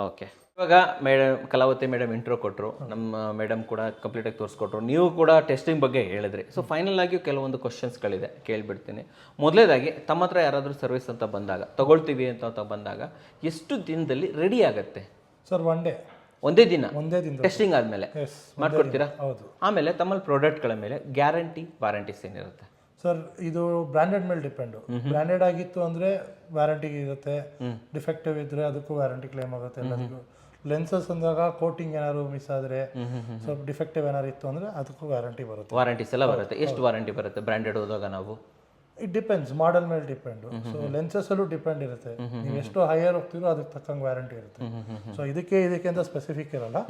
ಓಕೆ. ಇವಾಗ ಮೇಡಮ್ ಕಲಾವತಿ ಮೇಡಮ್ ಇಂಟ್ರೋ ಕೊಟ್ಟರು, ನಮ್ಮ ಮೇಡಮ್ ಕೂಡ ಕಂಪ್ಲೀಟಾಗಿ ತೋರಿಸ್ಕೊಟ್ರು, ನೀವು ಕೂಡ ಟೆಸ್ಟಿಂಗ್ ಬಗ್ಗೆ ಹೇಳಿದ್ರಿ. ಸೊ ಫೈನಲ್ ಆಗಿ ಕೆಲವೊಂದು ಕ್ವಶನ್ಸ್ಗಳಿದೆ, ಕೇಳಿಬಿಡ್ತೀನಿ. ಮೊದಲೇದಾಗಿ ತಮ್ಮ ಹತ್ರ ಯಾರಾದರೂ ಸರ್ವಿಸ್ ಅಂತ ಬಂದಾಗ, ತಗೊಳ್ತೀವಿ ಅಂತ ಬಂದಾಗ ಎಷ್ಟು ದಿನದಲ್ಲಿ ರೆಡಿ ಆಗುತ್ತೆ ಸರ್? ಒಂದೇ ದಿನ ದಿನ ಟೆಸ್ಟಿಂಗ್ ಆದಮೇಲೆ ಮಾಡ್ಕೊಡ್ತೀರಾ? ಹೌದು. ಆಮೇಲೆ ತಮ್ಮಲ್ಲಿ ಪ್ರಾಡಕ್ಟ್ಗಳ ಮೇಲೆ ಗ್ಯಾರಂಟಿ ವಾರಂಟೀಸ್ ಏನಿರುತ್ತೆ ಸರ್? ಇದು ಬ್ರ್ಯಾಂಡೆಡ್ ಮೇಲೆ ಡಿಪೆಂಡು. ಬ್ರ್ಯಾಂಡೆಡ್ ಆಗಿತ್ತು ಅಂದರೆ ವ್ಯಾರಂಟಿ ಇರುತ್ತೆ, ಡಿಫೆಕ್ಟಿವ್ ಇದ್ದರೆ ಅದಕ್ಕೂ ವ್ಯಾರಂಟಿ ಕ್ಲೇಮ್ ಆಗುತ್ತೆ ಎಲ್ಲರಿಗೂ. ಲೆನ್ಸಸ್ ಅಂದಾಗ ಕೋಟಿಂಗ್ ಏನಾದ್ರು ಮಿಸ್ ಆದರೆ, ಸ್ವಲ್ಪ ಡಿಫೆಕ್ಟಿವ್ ಏನಾದ್ರು ಇತ್ತು ಅಂದರೆ ಅದಕ್ಕೂ ವ್ಯಾರಂಟಿ ಬರುತ್ತೆ. ವಾರಂಟೀಸ್ ಎಲ್ಲ ಬರುತ್ತೆ. ಎಷ್ಟು ವಾರಂಟಿ ಬರುತ್ತೆ ಬ್ರ್ಯಾಂಡೆಡ್ ಹೋದಾಗ ನಾವು? ಇಟ್ ಡಿಪೆಂಡ್ಸ್, ಮಾಡೆಲ್ ಮೇಲೆ ಡಿಪೆಂಡು. ಸೊ ಲೆನ್ಸಸ್ ಅಲ್ಲೂ ಡಿಪೆಂಡ್ ಇರುತ್ತೆ, ನೀವು ಎಷ್ಟು ಹೈಯರ್ ಹೋಗ್ತೀರೋ ಅದಕ್ಕೆ ತಕ್ಕಂಗೆ ವ್ಯಾರಂಟಿ ಇರುತ್ತೆ. ಸೊ ಇದಕ್ಕೆ ಅಂತ ಸ್ಪೆಸಿಫಿಕ್ ಇರಲ್ಲ,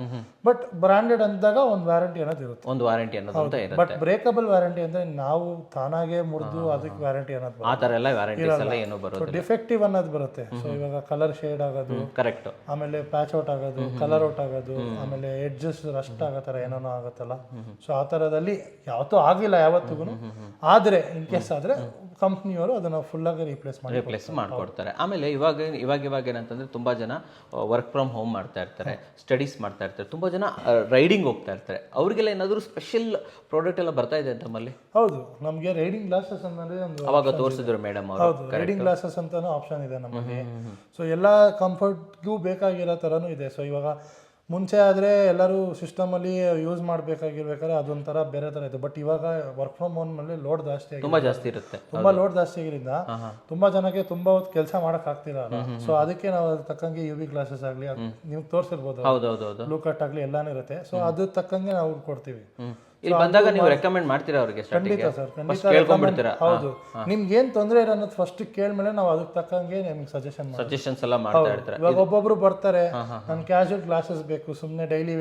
ಬಟ್ ಬ್ರಾಂಡೆಡ್ ಅಂದಾಗ ಒಂದು ವ್ಯಾರಂಟಿ ಅನ್ನೋದು ಇರುತ್ತೆ, ಒಂದು ವಾರಂಟಿ ಅನ್ನೋದು ಇರುತ್ತೆ. ಬಟ್ ಬ್ರೇಕಬಲ್ ವ್ಯಾರಂಟಿ ಅಂದ್ರೆ ನಾವು ತಾನಾಗೆ ಮುರಿದು ಅದಕ್ಕೆ ವ್ಯಾರಂಟಿ ಅನ್ನೋದು ಆ ಥರ ಎಲ್ಲ ವ್ಯಾರಂಟೀಸ್ ಎಲ್ಲ ಏನು ಬರುತ್ತೆ. ಡಿಫೆಕ್ಟಿವ್ ಅನ್ನೋದು ಬರುತ್ತೆ. ಸೊ ಇವಾಗ ಕಲರ್ ಶೇಡ್ ಆಗೋದು, ಕರೆಕ್ಟ್, ಆಮೇಲೆ ಪ್ಯಾಚ್ ಔಟ್ ಆಗೋದು, ಕಲರ್ ಔಟ್ ಆಗೋದು, ಆಮೇಲೆ ಎಡ್ಜಸ್ ರಸ್ಟ್ ಆಗೋ ಥರ ಏನೋ ಆಗುತ್ತಲ್ಲ. ಸೊ ಆ ಥರದಲ್ಲಿ ಯಾವತ್ತೂ ಆಗಿಲ್ಲ ಯಾವತ್ತಿಗೂ, ಆದರೆ ಇನ್ ಕೇಸ್ ಆದರೆ ಕಂಪ್ನಿಯವರು ಅದನ್ನು ಫುಲ್ಲಾಗಿ ರಿಪ್ಲೇಸ್ ಮಾಡ್ಕೊಡ್ತಾರೆ. ಆಮೇಲೆ ಇವಾಗ ಏನಂತಂದ್ರೆ ತುಂಬಾ ಜನ ವರ್ಕ್ ಫ್ರಮ್ ಹೋಮ್ ಮಾಡ್ತಾ ಇರ್ತಾರೆ, ಸ್ಟಡೀಸ್ ಮಾಡ್ತಾ ಇರ್ತಾರೆ, ತುಂಬಾ ಜನ ರೈಡಿಂಗ್ ಹೋಗ್ತಾ ಇರ್ತಾರೆ. ಅವ್ರಿಗೆಲ್ಲ ಏನಾದರೂ ಸ್ಪೆಷಲ್ ಪ್ರಾಡಕ್ಟ್ ಎಲ್ಲ ಬರ್ತಾ ಇದೆ ನಮ್ಮಲ್ಲಿ? ಹೌದು, ನಮಗೆ ರೈಡಿಂಗ್ ಗ್ಲಾಸಸ್ ಅಂದರೆ ಒಂದು ಅವಾಗ ತೋರಿಸಿದ್ರು ಮೇಡಮ್ ಅವರು. ಹೌದು, ರೈಡಿಂಗ್ ಗ್ಲಾಸಸ್ ಅಂತಾನು ಆಪ್ಷನ್ ಇದೆ ನಮಗೆ. ಸೊ ಎಲ್ಲ ಕಂಫರ್ಟ್ಗೂ ಬೇಕಾಗಿರೋ ಥರನೂ ಇದೆ. ಸೊ ಇವಾಗ ಮುಂಚೆ ಆದರೆ ಎಲ್ಲರೂ ಸಿಸ್ಟಮಲ್ಲಿ ಯೂಸ್ ಮಾಡಬೇಕಾಗಿರ್ಬೇಕಾದ್ರೆ ಅದೊಂಥರ ಬೇರೆ ಥರ ಇತ್ತು. ಬಟ್ ಇವಾಗ ವರ್ಕ್ ಫ್ರಮ್ ಹೋಮ್ ಮೇಲೆ ಲೋಡ್ ಜಾಸ್ತಿ ತುಂಬಾ ಜಾಸ್ತಿ ಇರುತ್ತೆ. ತುಂಬಾ ಲೋಡ್ ಜಾಸ್ತಿ ಆಗಿರೋದ್ರಿಂದ ತುಂಬಾ ಜನಕ್ಕೆ ತುಂಬಾ ಹೊತ್ತು ಕೆಲಸ ಮಾಡಕ್ ಆಗ್ತಿರಲ್ಲ. ಸೊ ಅದಕ್ಕೆ ನಾವು ಅದ್ರ ತಕ್ಕಂಗೆ UV ಗ್ಲಾಸಸ್ ಆಗಲಿ, ನೀವು ತೋರಿಸಿರ್ಬೋದು, ಹೌದೌದು, ಬ್ಲೂ ಕಟ್ ಆಗಲಿ ಎಲ್ಲಾನು ಇರುತ್ತೆ. ಸೊ ಅದ್ರ ತಕ್ಕಂಗೆ ನಾವು ಕೊಡ್ತೀವಿ. ಇಲ್ಲಿ ಬಂದಾಗ ನೀವು ರೆಕಮೆಂಡ್ ಮಾಡ್ತೀರಾ ಅವ್ರಿಗೆ? ಖಂಡಿತ ಸರ್, ಖಂಡಿತ. ಹೌದು, ನಿಮ್ಗೆ ಏನ್ ತೊಂದರೆ ಇದೆ ಅನ್ನೋದು ಫಸ್ಟ್ ಕೇಳ್ಮೇಲೆ ನಾವು ಅದಕ್ಕೆ ತಕ್ಕಂಗೆ ನಿಮ್ಗೆ ಸಜೆಷನ್ಸ್ ಎಲ್ಲ ಮಾಡ್ತಾ ಇರ್ತಾರೆ. ಇವಾಗ ಒಬ್ಬೊಬ್ರು ಬರ್ತಾರೆ, ನನ್ ಕ್ಯಾಶುವಲ್ ಗ್ಲಾಸಸ್ ಬೇಕು, ಸುಮ್ನೆ ಡೈಲಿ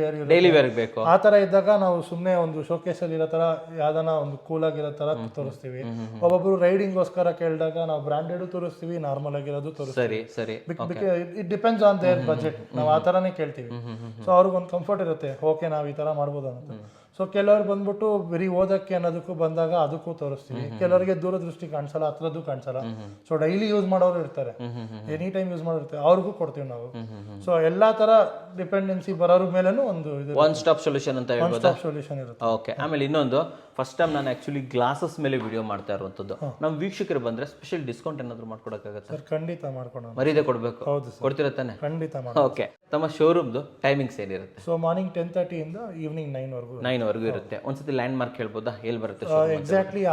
ವೇರ್ ಬೇಕು, ಆ ತರ ಇದ್ದಾಗ ನಾವು ಸುಮ್ನೆ ಒಂದು ಶೋಕೇಸ್ ಅಲ್ಲಿ ಇರೋ ತರ ಯಾವ್ದಾನ ಒಂದು ಕೂಲ್ ಆಗಿರೋ ತರ ತೋರಿಸ್ತೀವಿ. ಒಬ್ಬೊಬ್ರು ರೈಡಿಂಗ್ ಗೋಸ್ಕರ ಕೇಳಿದಾಗ ನಾವು ಬ್ರಾಂಡೆಡ್ ತೋರಿಸ್ತೀವಿ, ನಾರ್ಮಲ್ ಆಗಿರೋದು ತೋರಿಸ್ತೀವಿ. ಸರಿ, it depends on there budget. ನಾವು ಆ ತರನೇ ಕೇಳ್ತೀವಿ. ಸೊ ಅವ್ರಿಗೆ ಒಂದು ಕಂಫರ್ಟ್ ಇರುತ್ತೆ, ಓಕೆ ನಾವು ಈ ತರ ಮಾಡ್ಬೋದು ಅಂತ. ಸೊ ಕೆಲವ್ರು ಬಂದ್ಬಿಟ್ಟು ಬರೀ ಓದಕ್ಕೆ ಅನ್ನೋದಕ್ಕೂ ಬಂದಾಗ ಅದಕ್ಕೂ ತೋರಿಸ್ತೀವಿ. ಕೆಲವರಿಗೆ ದೂರದೃಷ್ಟಿ ಕಾಣಿಸಲ್ಲ, ಹತ್ರದ್ದು ಕಾಣಿಸಲ್ಲ. ಸೊ ಡೈಲಿ ಯೂಸ್ ಮಾಡೋರು ಇರ್ತಾರೆ, ಎನಿ ಟೈಮ್ ಯೂಸ್ ಮಾಡೋರು ಇರ್ತಾರೆ, ಅವ್ರಿಗೂ ಕೊಡ್ತೀವಿ ನಾವು. ಸೊ ಎಲ್ಲಾ ತರ ಡಿಪೆಂಡೆನ್ಸಿ ಬರೋರ ಮೇಲೇನು ಒಂದು ಒನ್ ಸ್ಟಾಪ್ ಸೊಲ್ಯೂಷನ್ ಅಂತ ಹೇಳ್ಬೋದು. ಸೊಲ್ಯೂಷನ್ ಇರುತ್ತೆ. ಓಕೆ. ಆಮೇಲೆ ಇನ್ನೊಂದು, ಫಸ್ಟ್ ಟೈಮ್ ನಾನು ಆಕ್ಚುಲಿ ಗ್ಲಾಸಸ್ ಮೇಲೆ ವಿಡಿಯೋ ಮಾಡ್ತಾ ಇರುವಂತದ್ದು. ನಮ್ಮ ವೀಕ್ಷಕರು ಬಂದ್ರೆ ಸ್ಪೆಷಲ್ ಡಿಸ್ಕೌಂಟ್ ಏನಾದ್ರು ಮಾಡ್ಕೊಡಕ್ಕಾಗತ್ತೆ? ಸರ್ ಖಂಡಿತ ಮಾಡ್ಕೊಡೋಣ. ಮರೀದೆ ಕೊಡ್ಬೇಕು? ಹೌದು ಸರ್, ಕೊಡ್ತೀರಾ ತಾನೆ? ಖಂಡಿತ. ಓಕೆ. ತಮ್ಮ ಶೋರೂಮ್ದು ಟೈಮಿಂಗ್ಸ್ ಏನಿರುತ್ತೆ? ಸೊ ಮಾರ್ನಿಂಗ್ 10:30 ಇಂದ ಈವ್ನಿಂಗ್ 9 ವರೆಗೂ ಇರುತ್ತೆ. ಒಂದ್ಸತಿ ಲ್ಯಾಂಡ್ ಮಾರ್ಕ್ ಹೇಳ್ಬೋದಾ, ಎಲ್ಲಿ ಬರುತ್ತೆ? Exactly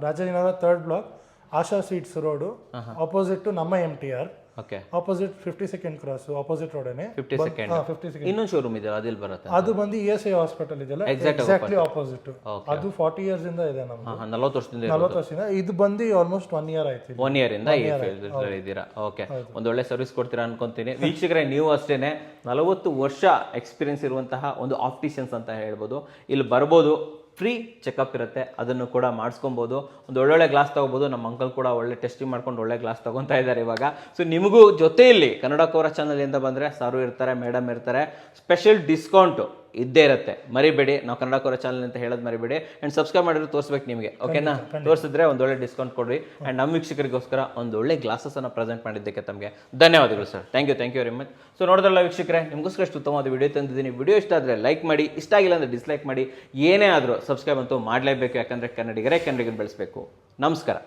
Rajajinagar 3rd block, Asha sweets road, opposite ನಮ್ಮ MTR, okay, opposite 52nd cross, opposite ರೋಡೇನೆ. 52nd. ಇನ್ನೊಂದು ಶೋರೂಮ್ ಇದೆ, ಅದೆಲ್ಲಿ ಬರುತ್ತೆ? ಅದು ಬಂದು ESI ಹಾಸ್ಪಿಟಲ್ ಇದೆಯಲ್ಲ, ಎಕ್ಸಾಕ್ಟ್ಲಿ ಆಪೋಸಿಟ್. ಅದು 40 ಇಯರ್ಸ್ ಇಂದ ಇದೆ ನಮ್ದು. 40 ವರ್ಷದಿಂದ. ಇದು ಬಂದು ಆಲ್ಮೋಸ್ಟ್ 1 ಇಯರ್ ಆಯ್ತು. 1 ಇಯರ್ ಇಂದ ಈ ಫೀಲ್ಡ್ ಇದ್ದೀರಾ. ಓಕೆ, ಒಂದೊಳ್ಳೆ ಸರ್ವಿಸ್ ಕೊಡ್ತೀರಾ ಅನ್ಕೊಂತೀನಿ. ವೀಕ್ಷಕರೇ, ನೀವು ಅಷ್ಟೇನೆ 40 ವರ್ಷ ಎಕ್ಸ್ಪೀರಿಯನ್ಸ್ ಇರುವಂತಹ ಒಂದು ಆಪ್ಟಿಷಿಯನ್ಸ್ ಅಂತ ಹೇಳ್ಬೋದು. ಇಲ್ಲಿ ಬರ್ಬೋದು, ಫ್ರೀ ಚೆಕಪ್ ಇರುತ್ತೆ, ಅದನ್ನು ಕೂಡ ಮಾಡಿಸ್ಕೊಬೋದು. ಒಂದು ಒಳ್ಳೊಳ್ಳೆ ಗ್ಲಾಸ್ ತೊಗೋಬೋದು. ನಮ್ಮ ಅಂಕಲ್ ಕೂಡ ಒಳ್ಳೆ ಟೆಸ್ಟಿಂಗ್ ಮಾಡ್ಕೊಂಡು ಒಳ್ಳೆ ಗ್ಲಾಸ್ ತೊಗೊತಾ ಇದ್ದಾರೆ ಇವಾಗ. ಸೊ ನಿಮಗೂ ಜೊತೆಯಲ್ಲಿ ಕನ್ನಡ ಕೋರ ಚಾನಲಿಂದ ಬಂದರೆ ಸಾರು ಇರ್ತಾರೆ, ಮೇಡಮ್ ಇರ್ತಾರೆ, ಸ್ಪೆಷಲ್ ಡಿಸ್ಕೌಂಟು ಇದ್ದೇ ಇರುತ್ತೆ. ಮರಿಬೇಡಿ, ನಾವು ಕನ್ನಡ ಕೋರ ಚಾನಲ್ ಅಂತ ಹೇಳೋದು ಮರಿಬೇಡಿ. ಆ್ಯಂಡ್ ಸಬ್ಸ್ಕ್ರೈಬ್ ಮಾಡಿದ್ರೆ ತೋರಿಸ್ಬೇಕು ನಿಮಗೆ, ಓಕೆನಾ? ತೋರಿಸಿದ್ರೆ ಒಂದೊಳ್ಳೆ ಡಿಸ್ಕೌಂಟ್ ಕೊಡ್ರಿ. ಆ್ಯಂಡ್ ನಮ್ಮ ವೀಕ್ಷಕರಿಗೋಸ್ಕರ ಒಂದೊಳ್ಳೆ ಗ್ಲಾಸಸನ್ನು ಪ್ರೆಸೆಂಟ್ ಮಾಡಿದ್ದಕ್ಕೆ ತಮಗೆ ಧನ್ಯವಾದಗಳು sir. Thank you very much. So ನೋಡಿದ್ರಲ್ಲ ವೀಕ್ಷಕರೇ, ನಿಮಗೋಸ್ಕರ ಎಷ್ಟು ಉತ್ತಮವಾದ ವಿಡಿಯೋ ತಂದಿದ್ದೀನಿ. ವಿಡಿಯೋ ಇಷ್ಟ ಆದರೆ ಲೈಕ್ ಮಾಡಿ, ಇಷ್ಟ ಆಗಿಲ್ಲ ಅಂದರೆ ಡಿಸ್ಲೈಕ್ ಮಾಡಿ. ಏನೇ ಆದರೂ ಸಬ್ಸ್ಕ್ರೈಬ್ ಅಂತೂ ಮಾಡಲೇಬೇಕು, ಯಾಕಂದರೆ ಕನ್ನಡಿಗರೇ ಕನ್ನಡಿಗರು ಬೆಳೆಸಬೇಕು. ನಮಸ್ಕಾರ.